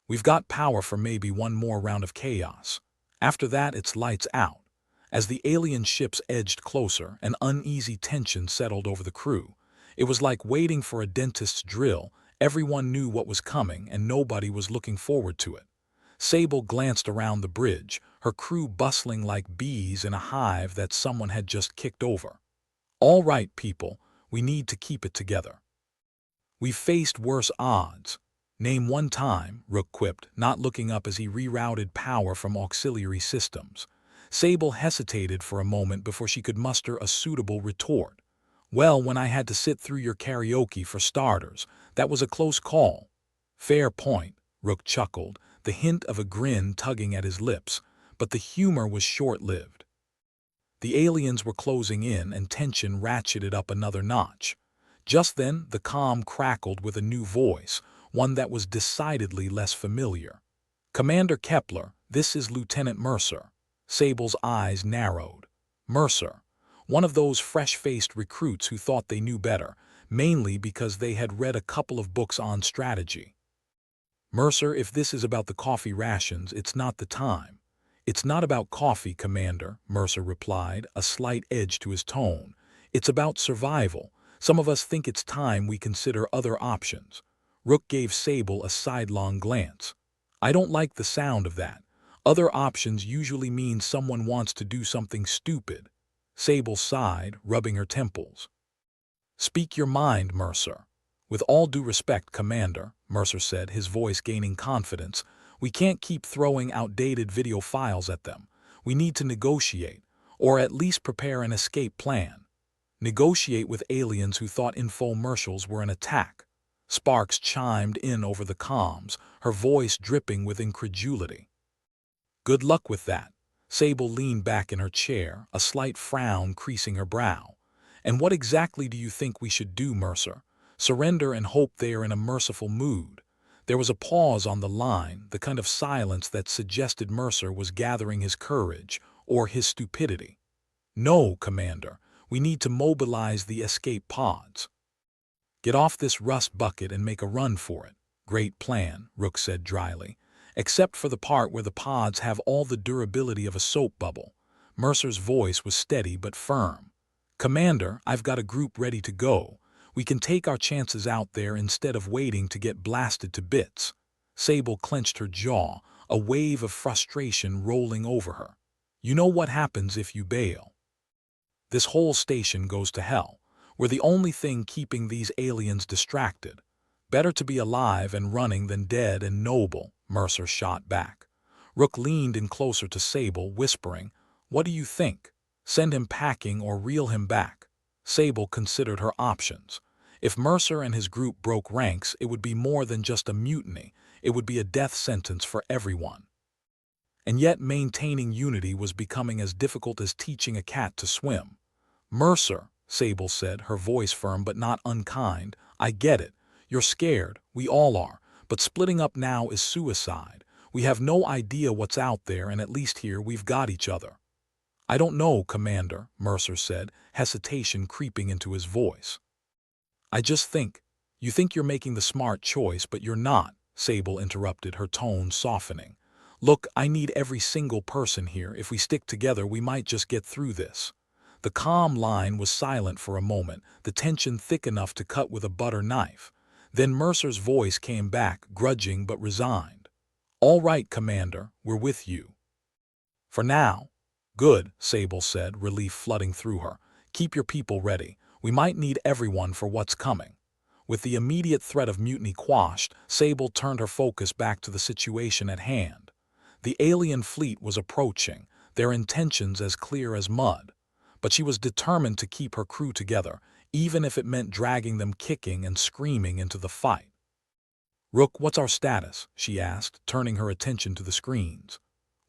We've got power for maybe one more round of chaos. After that, it's lights out." As the alien ships edged closer, an uneasy tension settled over the crew. It was like waiting for a dentist's drill. Everyone knew what was coming, and nobody was looking forward to it. Sable glanced around the bridge, her crew bustling like bees in a hive that someone had just kicked over. "All right, people, we need to keep it together. We've faced worse odds." "Name one time," Rook quipped, not looking up as he rerouted power from auxiliary systems. Sable hesitated for a moment before she could muster a suitable retort. "Well, when I had to sit through your karaoke for starters, that was a close call." "Fair point," Rook chuckled, the hint of a grin tugging at his lips, but the humor was short-lived. The aliens were closing in, and tension ratcheted up another notch. Just then, the comm crackled with a new voice, one that was decidedly less familiar. "Commander Kepler, this is Lieutenant Mercer." Sable's eyes narrowed. Mercer, one of those fresh-faced recruits who thought they knew better, mainly because they had read a couple of books on strategy. "Mercer, if this is about the coffee rations, it's not the time." "It's not about coffee, Commander," Mercer replied, a slight edge to his tone. "It's about survival. Some of us think it's time we consider other options." Rook gave Sable a sidelong glance. "I don't like the sound of that. Other options usually mean someone wants to do something stupid." Sable sighed, rubbing her temples. "Speak your mind, Mercer." "With all due respect, Commander," Mercer said, his voice gaining confidence, "we can't keep throwing outdated video files at them. We need to negotiate, or at least prepare an escape plan." "Negotiate with aliens who thought infomercials were an attack." Sparks chimed in over the comms, her voice dripping with incredulity. "Good luck with that." Sable leaned back in her chair, a slight frown creasing her brow. "And what exactly do you think we should do, Mercer? Surrender and hope they are in a merciful mood?" There was a pause on the line, the kind of silence that suggested Mercer was gathering his courage, or his stupidity. "No, Commander. We need to mobilize the escape pods." "Get off this rust bucket and make a run for it." "Great plan," Rook said dryly. "Except for the part where the pods have all the durability of a soap bubble." Mercer's voice was steady but firm. "Commander, I've got a group ready to go. We can take our chances out there instead of waiting to get blasted to bits." Sable clenched her jaw, a wave of frustration rolling over her. "You know what happens if you bail. This whole station goes to hell. We're the only thing keeping these aliens distracted. Better to be alive and running than dead and noble," Mercer shot back. Rook leaned in closer to Sable, whispering, "What do you think? Send him packing or reel him back?" Sable considered her options. If Mercer and his group broke ranks, it would be more than just a mutiny. It would be a death sentence for everyone. And yet maintaining unity was becoming as difficult as teaching a cat to swim. "Mercer," Sable said, her voice firm but not unkind, "I get it. You're scared. We all are. But splitting up now is suicide. We have no idea what's out there, and at least here we've got each other." "I don't know, Commander," Mercer said, hesitation creeping into his voice. "I just think. You think you're making the smart choice, but you're not," Sable interrupted, her tone softening. "Look, I need every single person here. If we stick together, we might just get through this." The calm line was silent for a moment, the tension thick enough to cut with a butter knife. Then Mercer's voice came back, grudging but resigned. "All right, Commander, we're with you. For now." "Good," Sable said, relief flooding through her. "Keep your people ready. We might need everyone for what's coming." With the immediate threat of mutiny quashed, Sable turned her focus back to the situation at hand. The alien fleet was approaching, their intentions as clear as mud. But she was determined to keep her crew together, even if it meant dragging them kicking and screaming into the fight. "Rook, what's our status?" she asked, turning her attention to the screens.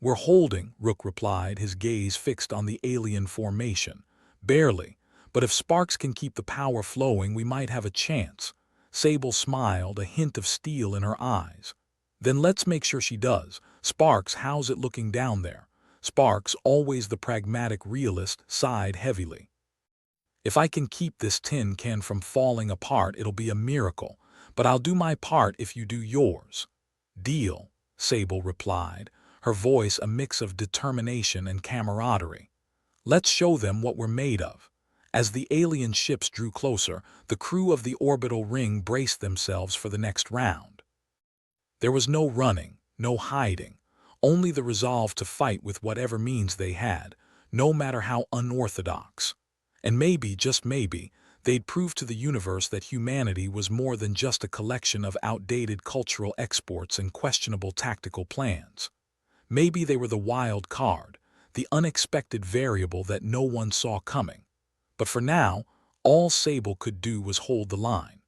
"We're holding," Rook replied, his gaze fixed on the alien formation. "Barely. But if Sparks can keep the power flowing, we might have a chance." Sable smiled, a hint of steel in her eyes. "Then let's make sure she does. Sparks, how's it looking down there?" Sparks, always the pragmatic realist, sighed heavily. "If I can keep this tin can from falling apart, it'll be a miracle. But I'll do my part if you do yours." "Deal," Sable replied, her voice a mix of determination and camaraderie. "Let's show them what we're made of." As the alien ships drew closer, the crew of the orbital ring braced themselves for the next round. There was no running, no hiding. Only the resolve to fight with whatever means they had, no matter how unorthodox. And maybe, just maybe, they'd prove to the universe that humanity was more than just a collection of outdated cultural exports and questionable tactical plans. Maybe they were the wild card, the unexpected variable that no one saw coming. But for now, all Sable could do was hold the line.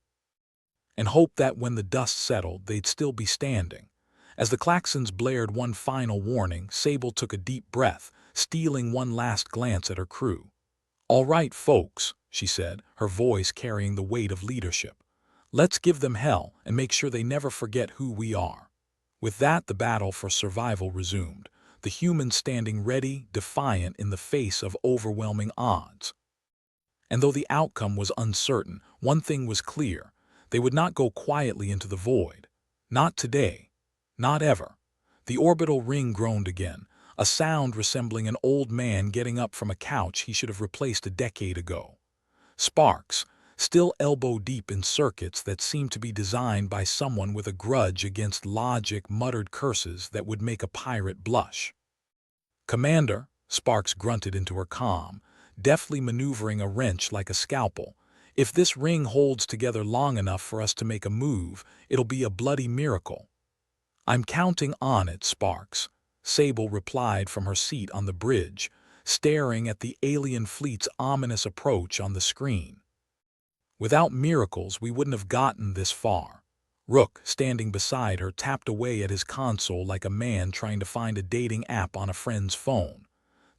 And hope that when the dust settled, they'd still be standing. As the klaxons blared one final warning, Sable took a deep breath, stealing one last glance at her crew. "All right, folks," she said, her voice carrying the weight of leadership. Let's give them hell and make sure they never forget who we are." With that, the battle for survival resumed, the humans standing ready, defiant in the face of overwhelming odds. And though the outcome was uncertain, one thing was clear: they would not go quietly into the void. Not today. Not ever. The orbital ring groaned again, a sound resembling an old man getting up from a couch he should have replaced a decade ago. Sparks, still elbow-deep in circuits that seemed to be designed by someone with a grudge against logic, muttered curses that would make a pirate blush. "Commander," Sparks grunted into her comm, deftly maneuvering a wrench like a scalpel, "if this ring holds together long enough for us to make a move, it'll be a bloody miracle." "I'm counting on it, Sparks," Sable replied from her seat on the bridge, staring at the alien fleet's ominous approach on the screen. "Without miracles, we wouldn't have gotten this far." Rook, standing beside her, tapped away at his console like a man trying to find a dating app on a friend's phone.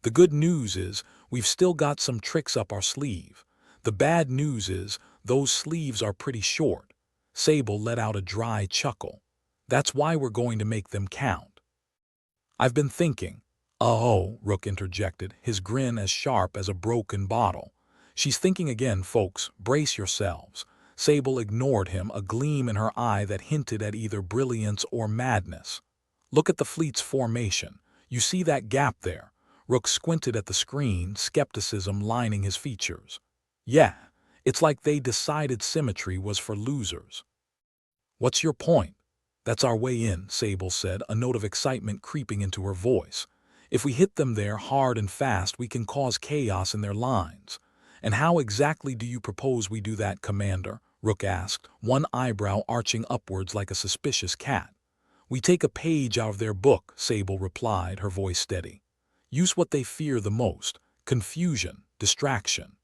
"The good news is, we've still got some tricks up our sleeve. The bad news is, those sleeves are pretty short." Sable let out a dry chuckle. "That's why we're going to make them count." "I've been thinking." "Oh," Rook interjected, his grin as sharp as a broken bottle. "She's thinking again, folks. Brace yourselves." Sable ignored him, a gleam in her eye that hinted at either brilliance or madness. "Look at the fleet's formation. You see that gap there?" Rook squinted at the screen, skepticism lining his features. "Yeah, it's like they decided symmetry was for losers." "What's your point?" "That's our way in," Sable said, a note of excitement creeping into her voice. "If we hit them there hard and fast, we can cause chaos in their lines." "And how exactly do you propose we do that, Commander?" Rook asked, one eyebrow arching upwards like a suspicious cat. "We take a page out of their book," Sable replied, her voice steady. "Use what they fear the most: confusion, distraction,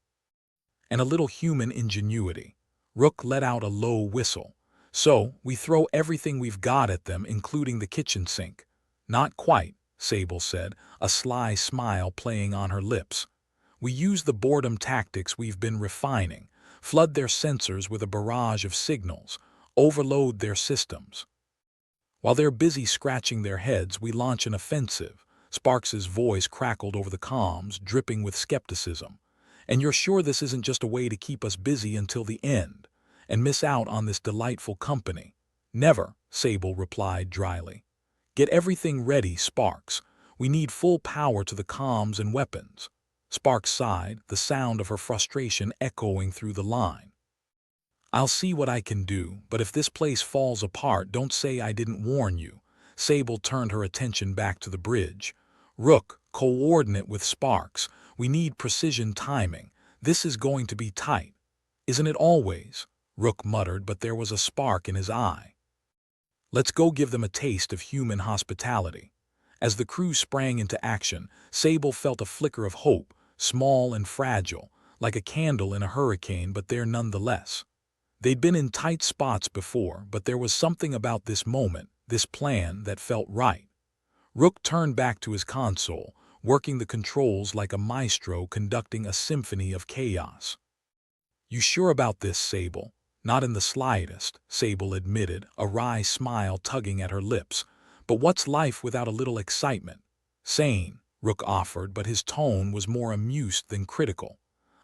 and a little human ingenuity." Rook let out a low whistle. "So, we throw everything we've got at them, including the kitchen sink." "Not quite," Sable said, a sly smile playing on her lips. "We use the boredom tactics we've been refining, flood their sensors with a barrage of signals, overload their systems. While they're busy scratching their heads, we launch an offensive." Sparks's voice crackled over the comms, dripping with skepticism. "And you're sure this isn't just a way to keep us busy until the end, and miss out on this delightful company?" "Never," Sable replied dryly. "Get everything ready, Sparks. We need full power to the comms and weapons." Sparks sighed, the sound of her frustration echoing through the line. "I'll see what I can do, but if this place falls apart, don't say I didn't warn you." Sable turned her attention back to the bridge. "Rook, coordinate with Sparks. We need precision timing. This is going to be tight." "Isn't it always?" Rook muttered, but there was a spark in his eye. "Let's go give them a taste of human hospitality." As the crew sprang into action, Sable felt a flicker of hope, small and fragile, like a candle in a hurricane, but there nonetheless. They'd been in tight spots before, but there was something about this moment, this plan, that felt right. Rook turned back to his console, working the controls like a maestro conducting a symphony of chaos. "You sure about this, Sable?" "Not in the slightest," Sable admitted, a wry smile tugging at her lips. "But what's life without a little excitement?" "Sane," Rook offered, but his tone was more amused than critical.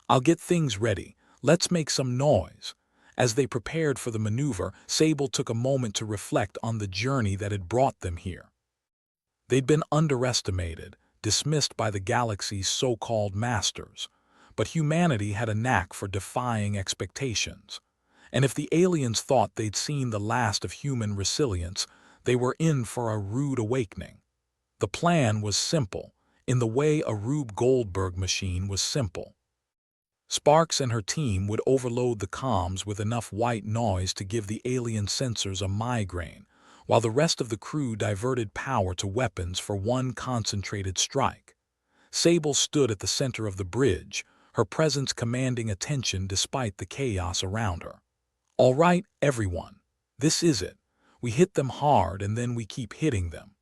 "I'll get things ready. Let's make some noise." As they prepared for the maneuver, Sable took a moment to reflect on the journey that had brought them here. They'd been underestimated, dismissed by the galaxy's so-called masters. But humanity had a knack for defying expectations. And if the aliens thought they'd seen the last of human resilience, they were in for a rude awakening. The plan was simple, in the way a Rube Goldberg machine was simple. Sparks and her team would overload the comms with enough white noise to give the alien sensors a migraine, while the rest of the crew diverted power to weapons for one concentrated strike. Sable stood at the center of the bridge, her presence commanding attention despite the chaos around her. "All right, everyone. This is it. We hit them hard and then we keep hitting them.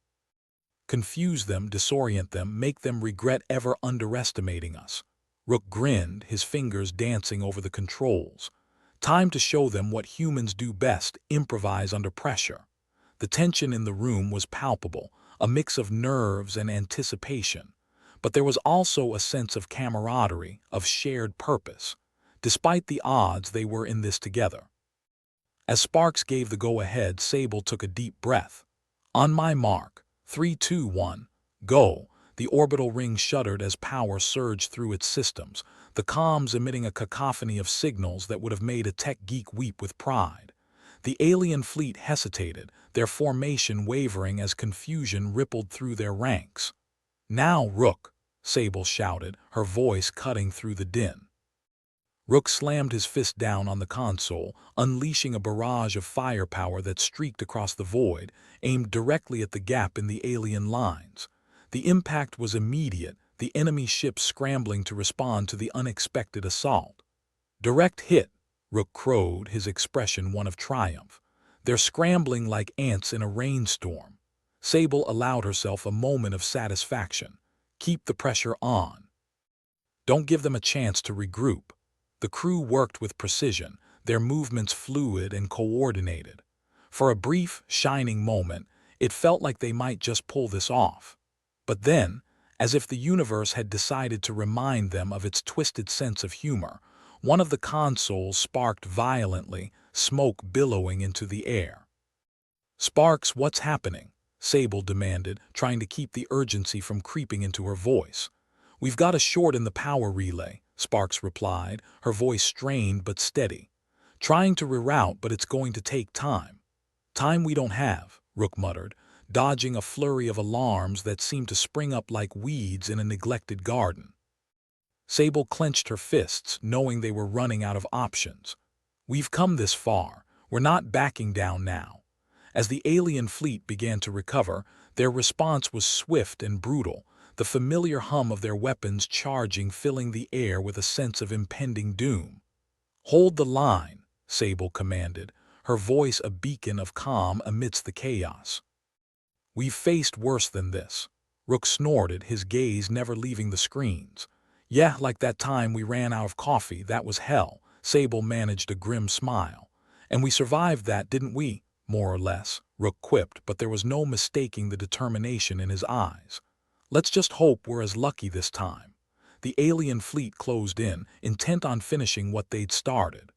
Confuse them, disorient them, make them regret ever underestimating us." Rook grinned, his fingers dancing over the controls. Time to show them what humans do best: improvise under pressure. The tension in the room was palpable, a mix of nerves and anticipation. But there was also a sense of camaraderie, of shared purpose. Despite the odds, they were in this together. As Sparks gave the go-ahead, Sable took a deep breath. On my mark, 3, 2, 1, go! The orbital ring shuddered as power surged through its systems, the comms emitting a cacophony of signals that would have made a tech geek weep with pride. The alien fleet hesitated, their formation wavering as confusion rippled through their ranks. Now, Rook! Sable shouted, her voice cutting through the din. Rook slammed his fist down on the console, unleashing a barrage of firepower that streaked across the void, aimed directly at the gap in the alien lines. The impact was immediate, the enemy ships scrambling to respond to the unexpected assault. Direct hit, Rook crowed, his expression one of triumph. They're scrambling like ants in a rainstorm. Sable allowed herself a moment of satisfaction. Keep the pressure on. Don't give them a chance to regroup. The crew worked with precision, their movements fluid and coordinated. For a brief, shining moment, it felt like they might just pull this off. But then, as if the universe had decided to remind them of its twisted sense of humor, one of the consoles sparked violently, smoke billowing into the air. "Sparks, what's happening?" Sable demanded, trying to keep the urgency from creeping into her voice. "We've got a short in the power relay," Sparks replied, her voice strained but steady. "Trying to reroute, but it's going to take time." "Time we don't have," Rook muttered, dodging a flurry of alarms that seemed to spring up like weeds in a neglected garden. Sable clenched her fists, knowing they were running out of options. "We've come this far. We're not backing down now." As the alien fleet began to recover, their response was swift and brutal, the familiar hum of their weapons charging filling the air with a sense of impending doom. "Hold the line," Sable commanded, her voice a beacon of calm amidst the chaos. "We've faced worse than this," Rook snorted, his gaze never leaving the screens. "Yeah, like that time we ran out of coffee, that was hell," Sable managed a grim smile. "And we survived that, didn't we?" "More or less," Rook quipped, but there was no mistaking the determination in his eyes. "Let's just hope we're as lucky this time." The alien fleet closed in, intent on finishing what they'd started.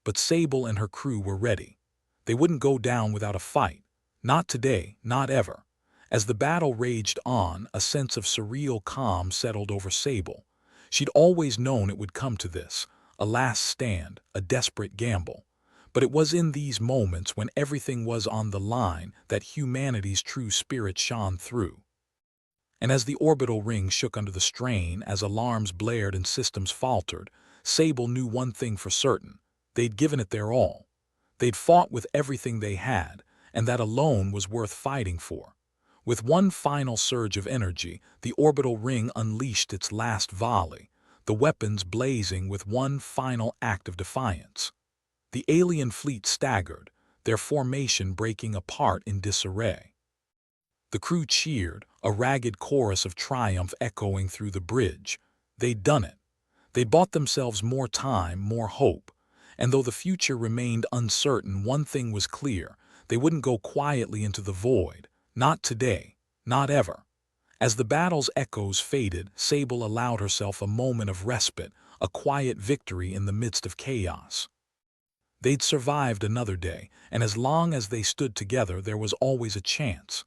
But Sable and her crew were ready. They wouldn't go down without a fight. Not today, not ever. As the battle raged on, a sense of surreal calm settled over Sable. She'd always known it would come to this, a last stand, a desperate gamble. But it was in these moments, when everything was on the line, that humanity's true spirit shone through. And as the orbital ring shook under the strain, as alarms blared and systems faltered, Sable knew one thing for certain: they'd given it their all. They'd fought with everything they had, and that alone was worth fighting for. With one final surge of energy, the orbital ring unleashed its last volley, the weapons blazing with one final act of defiance. The alien fleet staggered, their formation breaking apart in disarray. The crew cheered, a ragged chorus of triumph echoing through the bridge. They'd done it. They'd bought themselves more time, more hope. And though the future remained uncertain, one thing was clear: they wouldn't go quietly into the void. Not today, not ever. As the battle's echoes faded, Sable allowed herself a moment of respite, a quiet victory in the midst of chaos. They'd survived another day, and as long as they stood together, there was always a chance.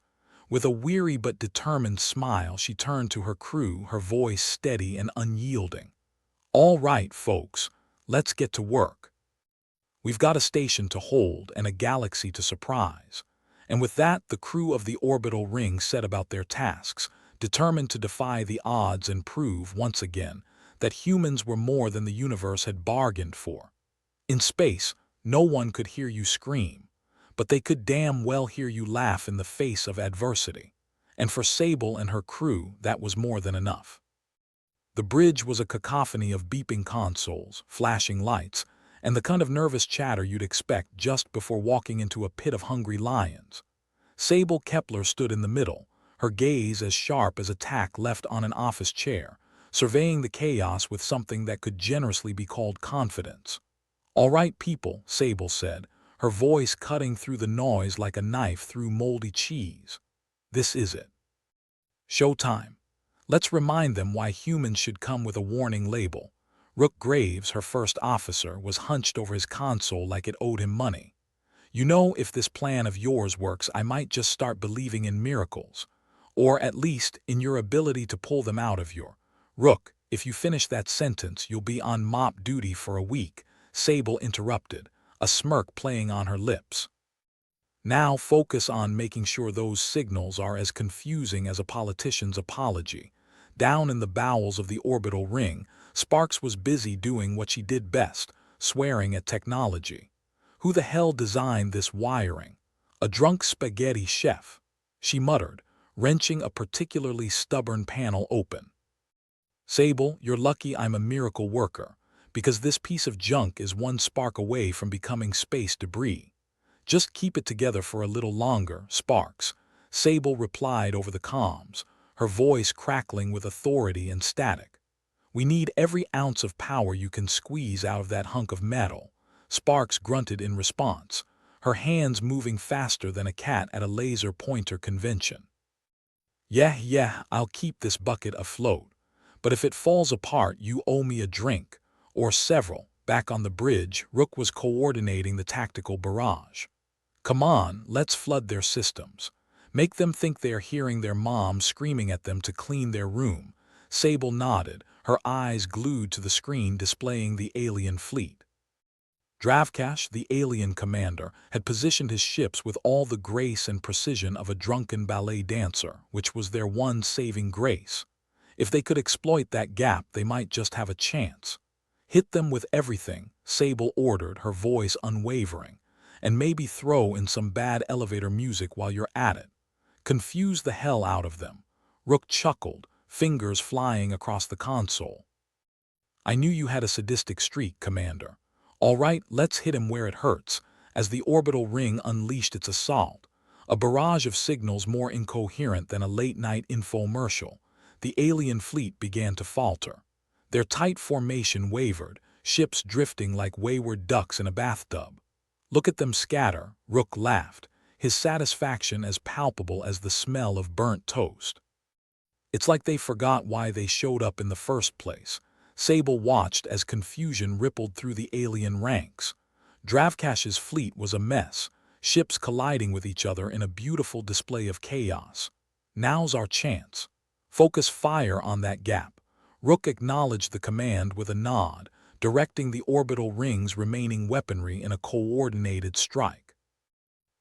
With a weary but determined smile, she turned to her crew, her voice steady and unyielding. "All right, folks, let's get to work. We've got a station to hold and a galaxy to surprise." And with that, the crew of the orbital ring set about their tasks, determined to defy the odds and prove, once again, that humans were more than the universe had bargained for. In space, no one could hear you scream, but they could damn well hear you laugh in the face of adversity. And for Sable and her crew, that was more than enough. The bridge was a cacophony of beeping consoles, flashing lights, and the kind of nervous chatter you'd expect just before walking into a pit of hungry lions. Sable Kepler stood in the middle, her gaze as sharp as a tack left on an office chair, surveying the chaos with something that could generously be called confidence. "All right, people," Sable said, her voice cutting through the noise like a knife through moldy cheese. "This is it. Showtime. Let's remind them why humans should come with a warning label." Rook Graves, her first officer, was hunched over his console like it owed him money. "You know, if this plan of yours works, I might just start believing in miracles. Or at least in your ability to pull them out of your—" "Rook, if you finish that sentence, you'll be on mop duty for a week," Sable interrupted, a smirk playing on her lips. "Now focus on making sure those signals are as confusing as a politician's apology." Down in the bowels of the orbital ring, Sparks was busy doing what she did best, swearing at technology. "Who the hell designed this wiring? A drunk spaghetti chef," she muttered, wrenching a particularly stubborn panel open. "Sable, you're lucky I'm a miracle worker, because this piece of junk is one spark away from becoming space debris. Just keep it together for a little longer, Sparks," Sable replied over the comms, her voice crackling with authority and static. "We need every ounce of power you can squeeze out of that hunk of metal," Sparks grunted in response, her hands moving faster than a cat at a laser pointer convention. Yeah, I'll keep this bucket afloat. But if it falls apart, you owe me a drink, or several." Back on the bridge, Rook was coordinating the tactical barrage. "Come on, let's flood their systems. Make them think they are hearing their mom screaming at them to clean their room." Sable nodded, her eyes glued to the screen displaying the alien fleet. Dravkash, the alien commander, had positioned his ships with all the grace and precision of a drunken ballet dancer, which was their one saving grace. If they could exploit that gap, they might just have a chance. "Hit them with everything," Sable ordered, her voice unwavering. "And maybe throw in some bad elevator music while you're at it. Confuse the hell out of them." Rook chuckled, fingers flying across the console. "I knew you had a sadistic streak, Commander. All right, let's hit him where it hurts." As the orbital ring unleashed its assault, a barrage of signals more incoherent than a late-night infomercial, the alien fleet began to falter. Their tight formation wavered, ships drifting like wayward ducks in a bathtub. "Look at them scatter," Rook laughed, his satisfaction as palpable as the smell of burnt toast. "It's like they forgot why they showed up in the first place." Sable watched as confusion rippled through the alien ranks. Dravkash's fleet was a mess, ships colliding with each other in a beautiful display of chaos. "Now's our chance. Focus fire on that gap." Rook acknowledged the command with a nod, directing the orbital ring's remaining weaponry in a coordinated strike.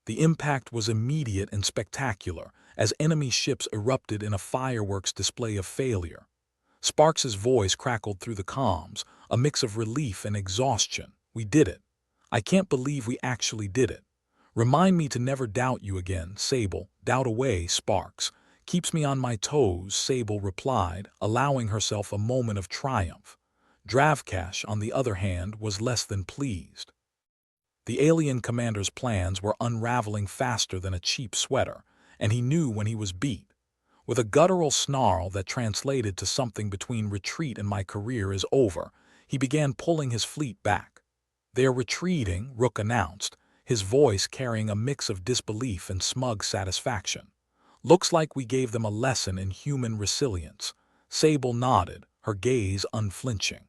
The impact was immediate and spectacular, as enemy ships erupted in a fireworks display of failure. Sparks's voice crackled through the comms, a mix of relief and exhaustion. "We did it. I can't believe we actually did it. Remind me to never doubt you again, Sable." "Doubt away, Sparks. Keeps me on my toes," Sable replied, allowing herself a moment of triumph. Dravkash, on the other hand, was less than pleased. The alien commander's plans were unraveling faster than a cheap sweater, and he knew when he was beat. With a guttural snarl that translated to something between "retreat and my career is over," he began pulling his fleet back. "They're retreating," Rook announced, his voice carrying a mix of disbelief and smug satisfaction. "Looks like we gave them a lesson in human resilience." Sable nodded, her gaze unflinching.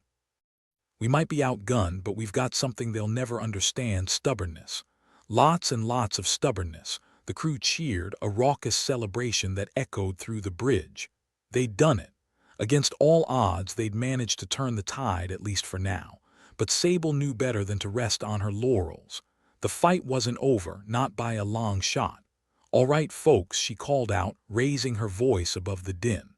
"We might be outgunned, but we've got something they'll never understand: stubbornness." Lots and lots of stubbornness. The crew cheered, a raucous celebration that echoed through the bridge. They'd done it. Against all odds, they'd managed to turn the tide, at least for now. But Sable knew better than to rest on her laurels. The fight wasn't over, not by a long shot. "All right, folks," she called out, raising her voice above the din.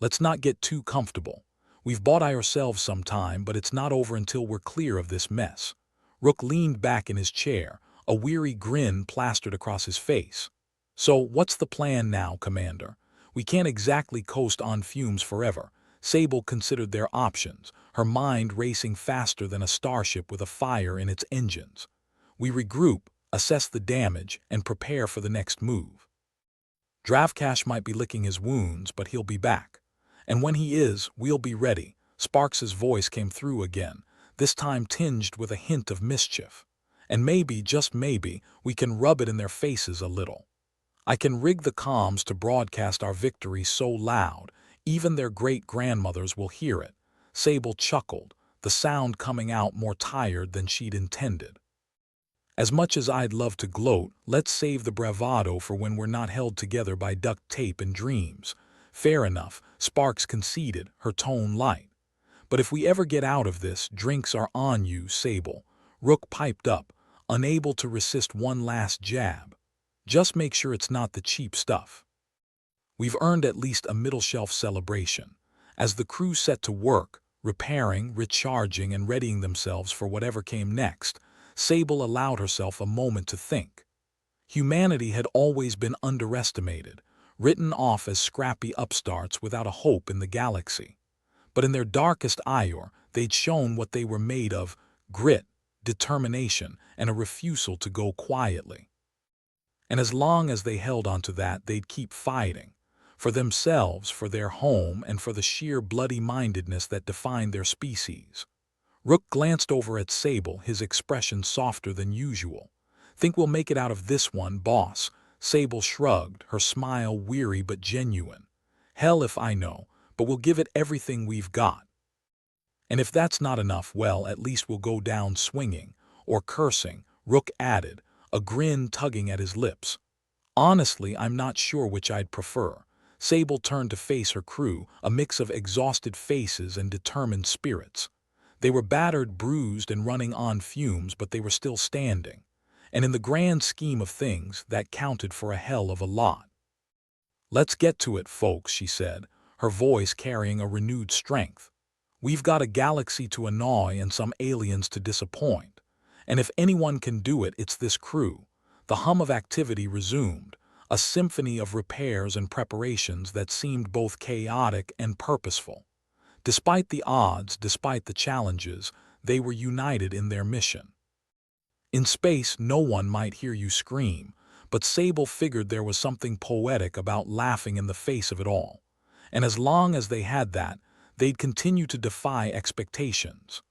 "Let's not get too comfortable. We've bought ourselves some time, but it's not over until we're clear of this mess." Rook leaned back in his chair, a weary grin plastered across his face. "So, what's the plan now, Commander? We can't exactly coast on fumes forever." Sable considered their options, her mind racing faster than a starship with a fire in its engines. "We regroup, assess the damage, and prepare for the next move. Dravkash might be licking his wounds, but he'll be back. And when he is, we'll be ready." Sparks's voice came through again, this time tinged with a hint of mischief. And maybe, just maybe, we can rub it in their faces a little. I can rig the comms to broadcast our victory so loud, even their great-grandmothers will hear it. Sable chuckled, the sound coming out more tired than she'd intended. As much as I'd love to gloat, let's save the bravado for when we're not held together by duct tape and dreams. Fair enough, Sparks conceded, her tone light. But if we ever get out of this, drinks are on you, Sable. Rook piped up, unable to resist one last jab. Just make sure it's not the cheap stuff. We've earned at least a middle-shelf celebration. As the crew set to work, repairing, recharging, and readying themselves for whatever came next, Sable allowed herself a moment to think. Humanity had always been underestimated, written off as scrappy upstarts without a hope in the galaxy. But in their darkest hour, they'd shown what they were made of: grit, determination, and a refusal to go quietly. And as long as they held onto that, they'd keep fighting. For themselves, for their home, and for the sheer bloody-mindedness that defined their species. Rook glanced over at Sable, his expression softer than usual. Think we'll make it out of this one, boss? Sable shrugged, her smile weary but genuine. Hell if I know, but we'll give it everything we've got. And if that's not enough, well, at least we'll go down swinging, or cursing, Rook added, a grin tugging at his lips. Honestly, I'm not sure which I'd prefer. Sable turned to face her crew, a mix of exhausted faces and determined spirits. They were battered, bruised, and running on fumes, but they were still standing. And in the grand scheme of things, that counted for a hell of a lot. Let's get to it, folks, she said, her voice carrying a renewed strength. We've got a galaxy to annoy and some aliens to disappoint. And if anyone can do it, it's this crew. The hum of activity resumed, a symphony of repairs and preparations that seemed both chaotic and purposeful. Despite the odds, despite the challenges, they were united in their mission. In space, no one might hear you scream, but Sable figured there was something poetic about laughing in the face of it all. And as long as they had that, they'd continue to defy expectations.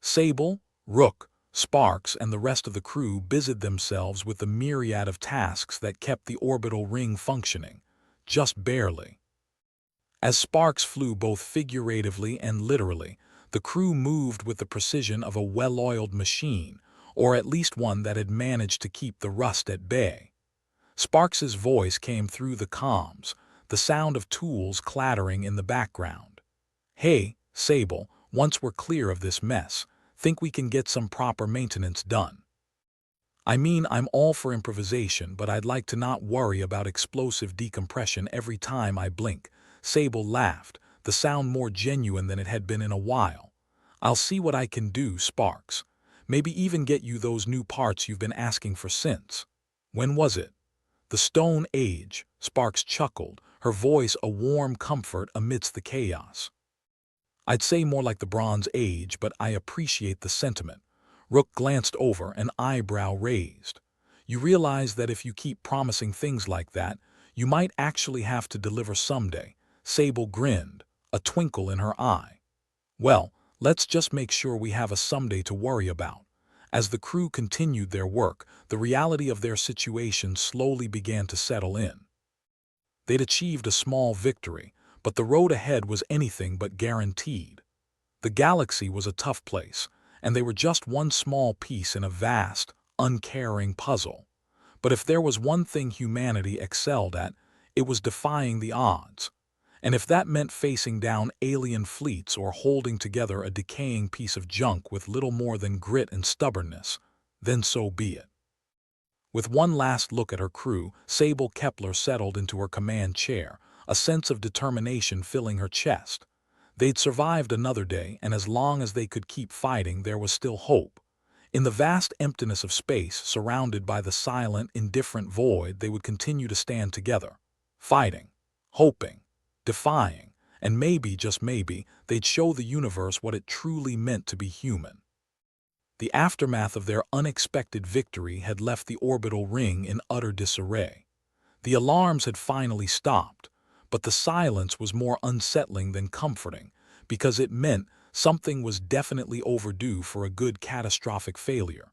Sable, Rook, Sparks, and the rest of the crew busied themselves with the myriad of tasks that kept the orbital ring functioning, just barely. As Sparks flew both figuratively and literally, the crew moved with the precision of a well-oiled machine, or at least one that had managed to keep the rust at bay. Sparks's voice came through the comms, the sound of tools clattering in the background. Hey, Sable, once we're clear of this mess, think we can get some proper maintenance done. I mean, I'm all for improvisation, but I'd like to not worry about explosive decompression every time I blink. Sable laughed, the sound more genuine than it had been in a while. I'll see what I can do, Sparks. Maybe even get you those new parts you've been asking for since. When was it? The Stone Age, Sparks chuckled, her voice a warm comfort amidst the chaos. I'd say more like the Bronze Age, but I appreciate the sentiment. Rook glanced over, an eyebrow raised. You realize that if you keep promising things like that, you might actually have to deliver someday. Sable grinned, a twinkle in her eye. Well, let's just make sure we have a someday to worry about. As the crew continued their work, the reality of their situation slowly began to settle in. They'd achieved a small victory, but the road ahead was anything but guaranteed. The galaxy was a tough place, and they were just one small piece in a vast, uncaring puzzle. But if there was one thing humanity excelled at, it was defying the odds. And if that meant facing down alien fleets or holding together a decaying piece of junk with little more than grit and stubbornness, then so be it. With one last look at her crew, Sable Kepler settled into her command chair, a sense of determination filling her chest. They'd survived another day, and as long as they could keep fighting, there was still hope. In the vast emptiness of space, surrounded by the silent, indifferent void, they would continue to stand together, fighting, hoping, defying, and maybe, just maybe, they'd show the universe what it truly meant to be human. The aftermath of their unexpected victory had left the orbital ring in utter disarray. The alarms had finally stopped, but the silence was more unsettling than comforting, because it meant Something was definitely overdue for a good catastrophic failure.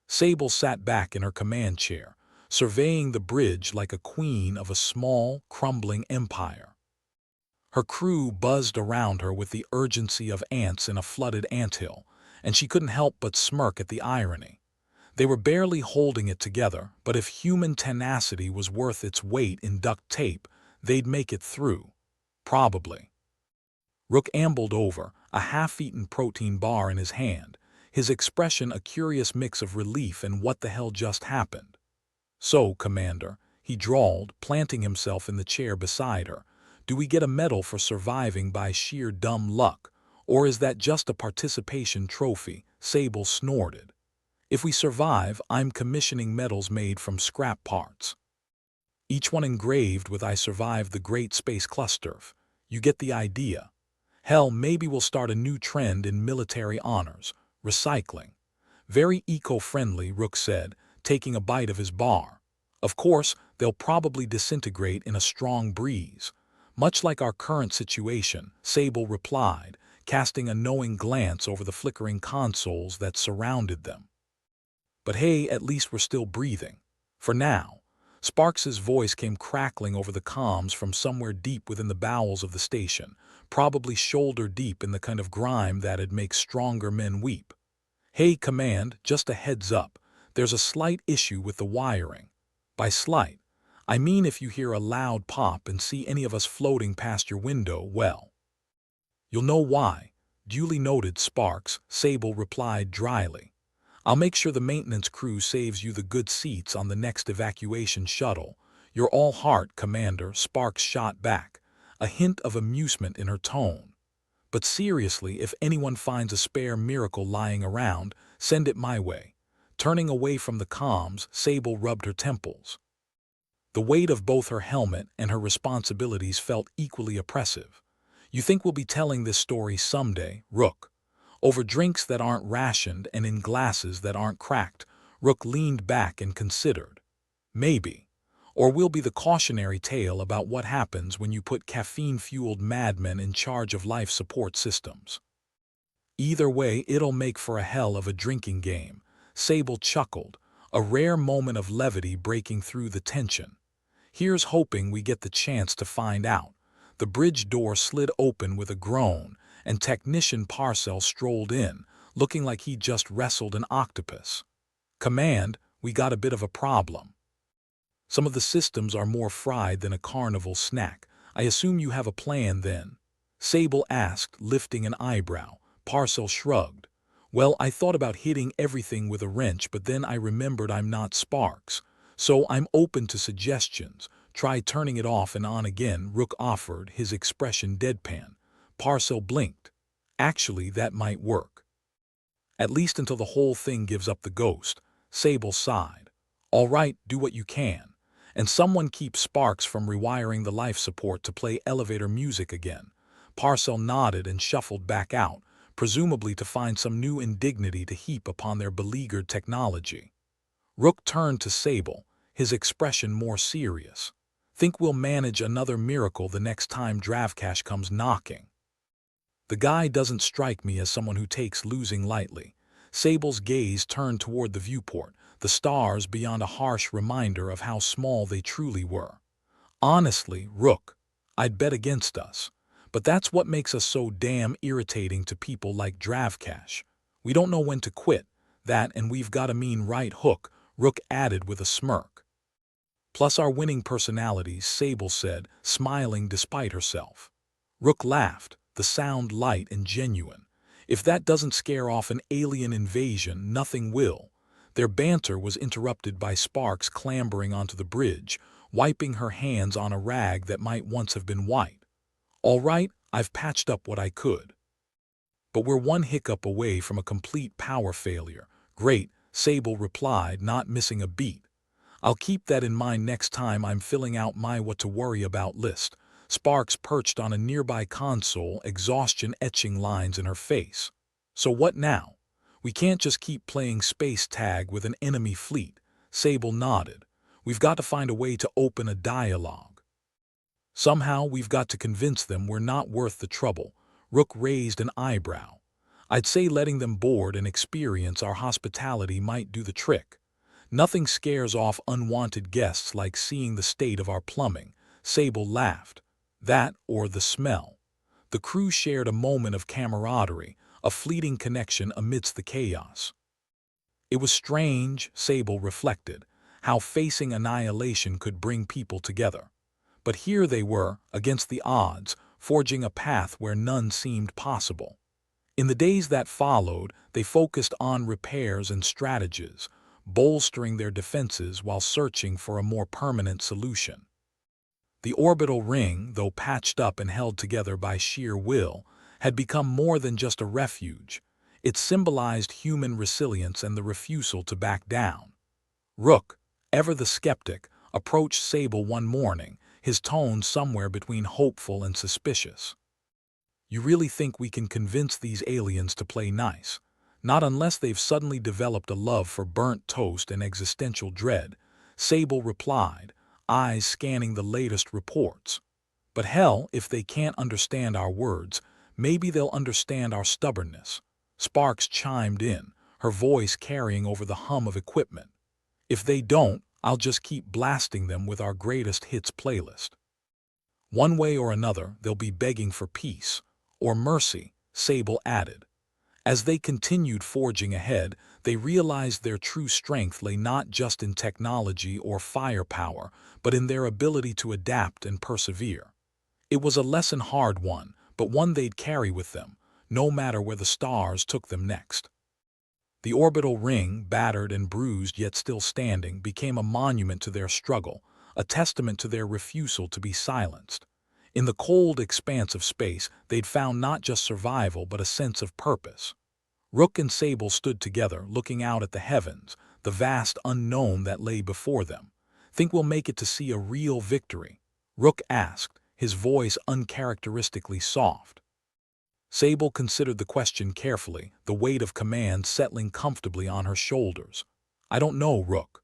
Sable sat back in her command chair, surveying the bridge like a queen of a small, crumbling empire. Her crew buzzed around her with the urgency of ants in a flooded anthill, and she couldn't help but smirk at the irony. They were barely holding it together, but if human tenacity was worth its weight in duct tape, they'd make it through. Probably. Rook ambled over, a half-eaten protein bar in his hand, his expression a curious mix of relief and what the hell just happened. "So, Commander," he drawled, planting himself in the chair beside her, "do we get a medal for surviving by sheer dumb luck, or is that just a participation trophy?" Sable snorted. "If we survive, I'm commissioning medals made from scrap parts. Each one engraved with 'I survived the Great Space Cluster.' You get the idea. Hell, maybe we'll start a new trend in military honors, recycling." "Very eco-friendly," Rook said, taking a bite of his bar. "Of course, they'll probably disintegrate in a strong breeze. Much like our current situation," Sable replied, casting a knowing glance over the flickering consoles that surrounded them. "But hey, at least we're still breathing. For now." Sparks's voice came crackling over the comms from somewhere deep within the bowels of the station, probably shoulder-deep in the kind of grime that'd make stronger men weep. "Hey, Command, just a heads up. There's a slight issue with the wiring. By slight, I mean if you hear a loud pop and see any of us floating past your window, well, you'll know why." "Duly noted, Sparks," Sable replied dryly. "I'll make sure the maintenance crew saves you the good seats on the next evacuation shuttle." "You're all heart, Commander," Sparks shot back, a hint of amusement in her tone. "But seriously, if anyone finds a spare miracle lying around, send it my way." Turning away from the comms, Sable rubbed her temples. The weight of both her helmet and her responsibilities felt equally oppressive. "You think we'll be telling this story someday, Rook? Over drinks that aren't rationed and in glasses that aren't cracked?" Rook leaned back and considered. "Maybe. Or we'll be the cautionary tale about what happens when you put caffeine-fueled madmen in charge of life support systems. Either way, it'll make for a hell of a drinking game." Sable chuckled, a rare moment of levity breaking through the tension. "Here's hoping we get the chance to find out." The bridge door slid open with a groan, and Technician Parcel strolled in, looking like he'd just wrestled an octopus. "Command, we got a bit of a problem. Some of the systems are more fried than a carnival snack. I assume you have a plan then?" Sable asked, lifting an eyebrow. Parcel shrugged. "Well, I thought about hitting everything with a wrench, but then I remembered I'm not Sparks. So I'm open to suggestions. Try turning it off and on again," Rook offered, his expression deadpan. Parcel blinked. "Actually, that might work. At least until the whole thing gives up the ghost." Sable sighed. "All right, do what you can. And someone keep Sparks from rewiring the life support to play elevator music again." Parcel nodded and shuffled back out, presumably to find some new indignity to heap upon their beleaguered technology. Rook turned to Sable, his expression more serious. "Think we'll manage another miracle the next time Dravcash comes knocking?" "The guy doesn't strike me as someone who takes losing lightly." Sable's gaze turned toward the viewport, the stars beyond a harsh reminder of how small they truly were. "Honestly, Rook, I'd bet against us. But that's what makes us so damn irritating to people like Dravcash. We don't know when to quit, that, and we've got a mean right hook," Rook added with a smirk. "Plus our winning personalities," Sable said, smiling despite herself. Rook laughed, the sound light and genuine. "If that doesn't scare off an alien invasion, nothing will." Their banter was interrupted by Sparks clambering onto the bridge, wiping her hands on a rag that might once have been white. "All right, I've patched up what I could. But we're one hiccup away from a complete power failure." "Great," Sable replied, not missing a beat. "I'll keep that in mind next time I'm filling out my what to worry about list." Sparks perched on a nearby console, exhaustion etching lines in her face. "So what now? We can't just keep playing space tag with an enemy fleet." Sable nodded. "We've got to find a way to open a dialogue. Somehow we've got to convince them we're not worth the trouble." Rook raised an eyebrow. I'd say letting them board and experience our hospitality might do the trick. Nothing scares off unwanted guests like seeing the state of our plumbing, Sable laughed. That or the smell. The crew shared a moment of camaraderie, a fleeting connection amidst the chaos. It was strange, Sable reflected, how facing annihilation could bring people together. But here they were, against the odds, forging a path where none seemed possible. In the days that followed, they focused on repairs and strategies, bolstering their defenses while searching for a more permanent solution. The orbital ring, though patched up and held together by sheer will, had become more than just a refuge. It symbolized human resilience and the refusal to back down. Rook, ever the skeptic, approached Sable one morning, his tone somewhere between hopeful and suspicious. "You really think we can convince these aliens to play nice? Not unless they've suddenly developed a love for burnt toast and existential dread," Sable replied, eyes scanning the latest reports. "But hell, if they can't understand our words, maybe they'll understand our stubbornness." Sparks chimed in, her voice carrying over the hum of equipment. "If they don't, I'll just keep blasting them with our greatest hits playlist. One way or another, they'll be begging for peace, or mercy," Sable added. As they continued forging ahead, they realized their true strength lay not just in technology or firepower, but in their ability to adapt and persevere. It was a lesson hard won, but one they'd carry with them, no matter where the stars took them next. The orbital ring, battered and bruised yet still standing, became a monument to their struggle, a testament to their refusal to be silenced. In the cold expanse of space, they'd found not just survival but a sense of purpose. Rook and Sable stood together, looking out at the heavens, the vast unknown that lay before them. "Think we'll make it to see a real victory?" Rook asked, his voice uncharacteristically soft. Sable considered the question carefully, the weight of command settling comfortably on her shoulders. "I don't know, Rook.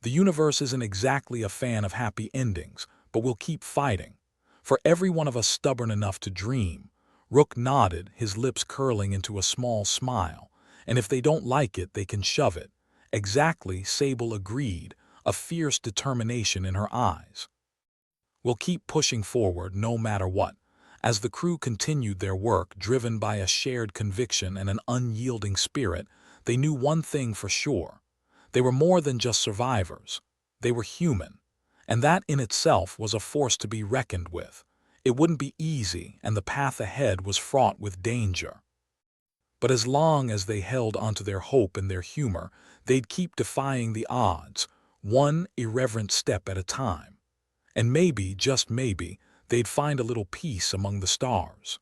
The universe isn't exactly a fan of happy endings, but we'll keep fighting. For every one of us stubborn enough to dream." Rook nodded, his lips curling into a small smile. "And if they don't like it, they can shove it." "Exactly," Sable agreed, a fierce determination in her eyes. "We'll keep pushing forward, no matter what." As the crew continued their work, driven by a shared conviction and an unyielding spirit, they knew one thing for sure. They were more than just survivors. They were human. And that in itself was a force to be reckoned with. It wouldn't be easy, and the path ahead was fraught with danger. But as long as they held onto their hope and their humor, they'd keep defying the odds, one irreverent step at a time. And maybe, just maybe, they'd find a little peace among the stars.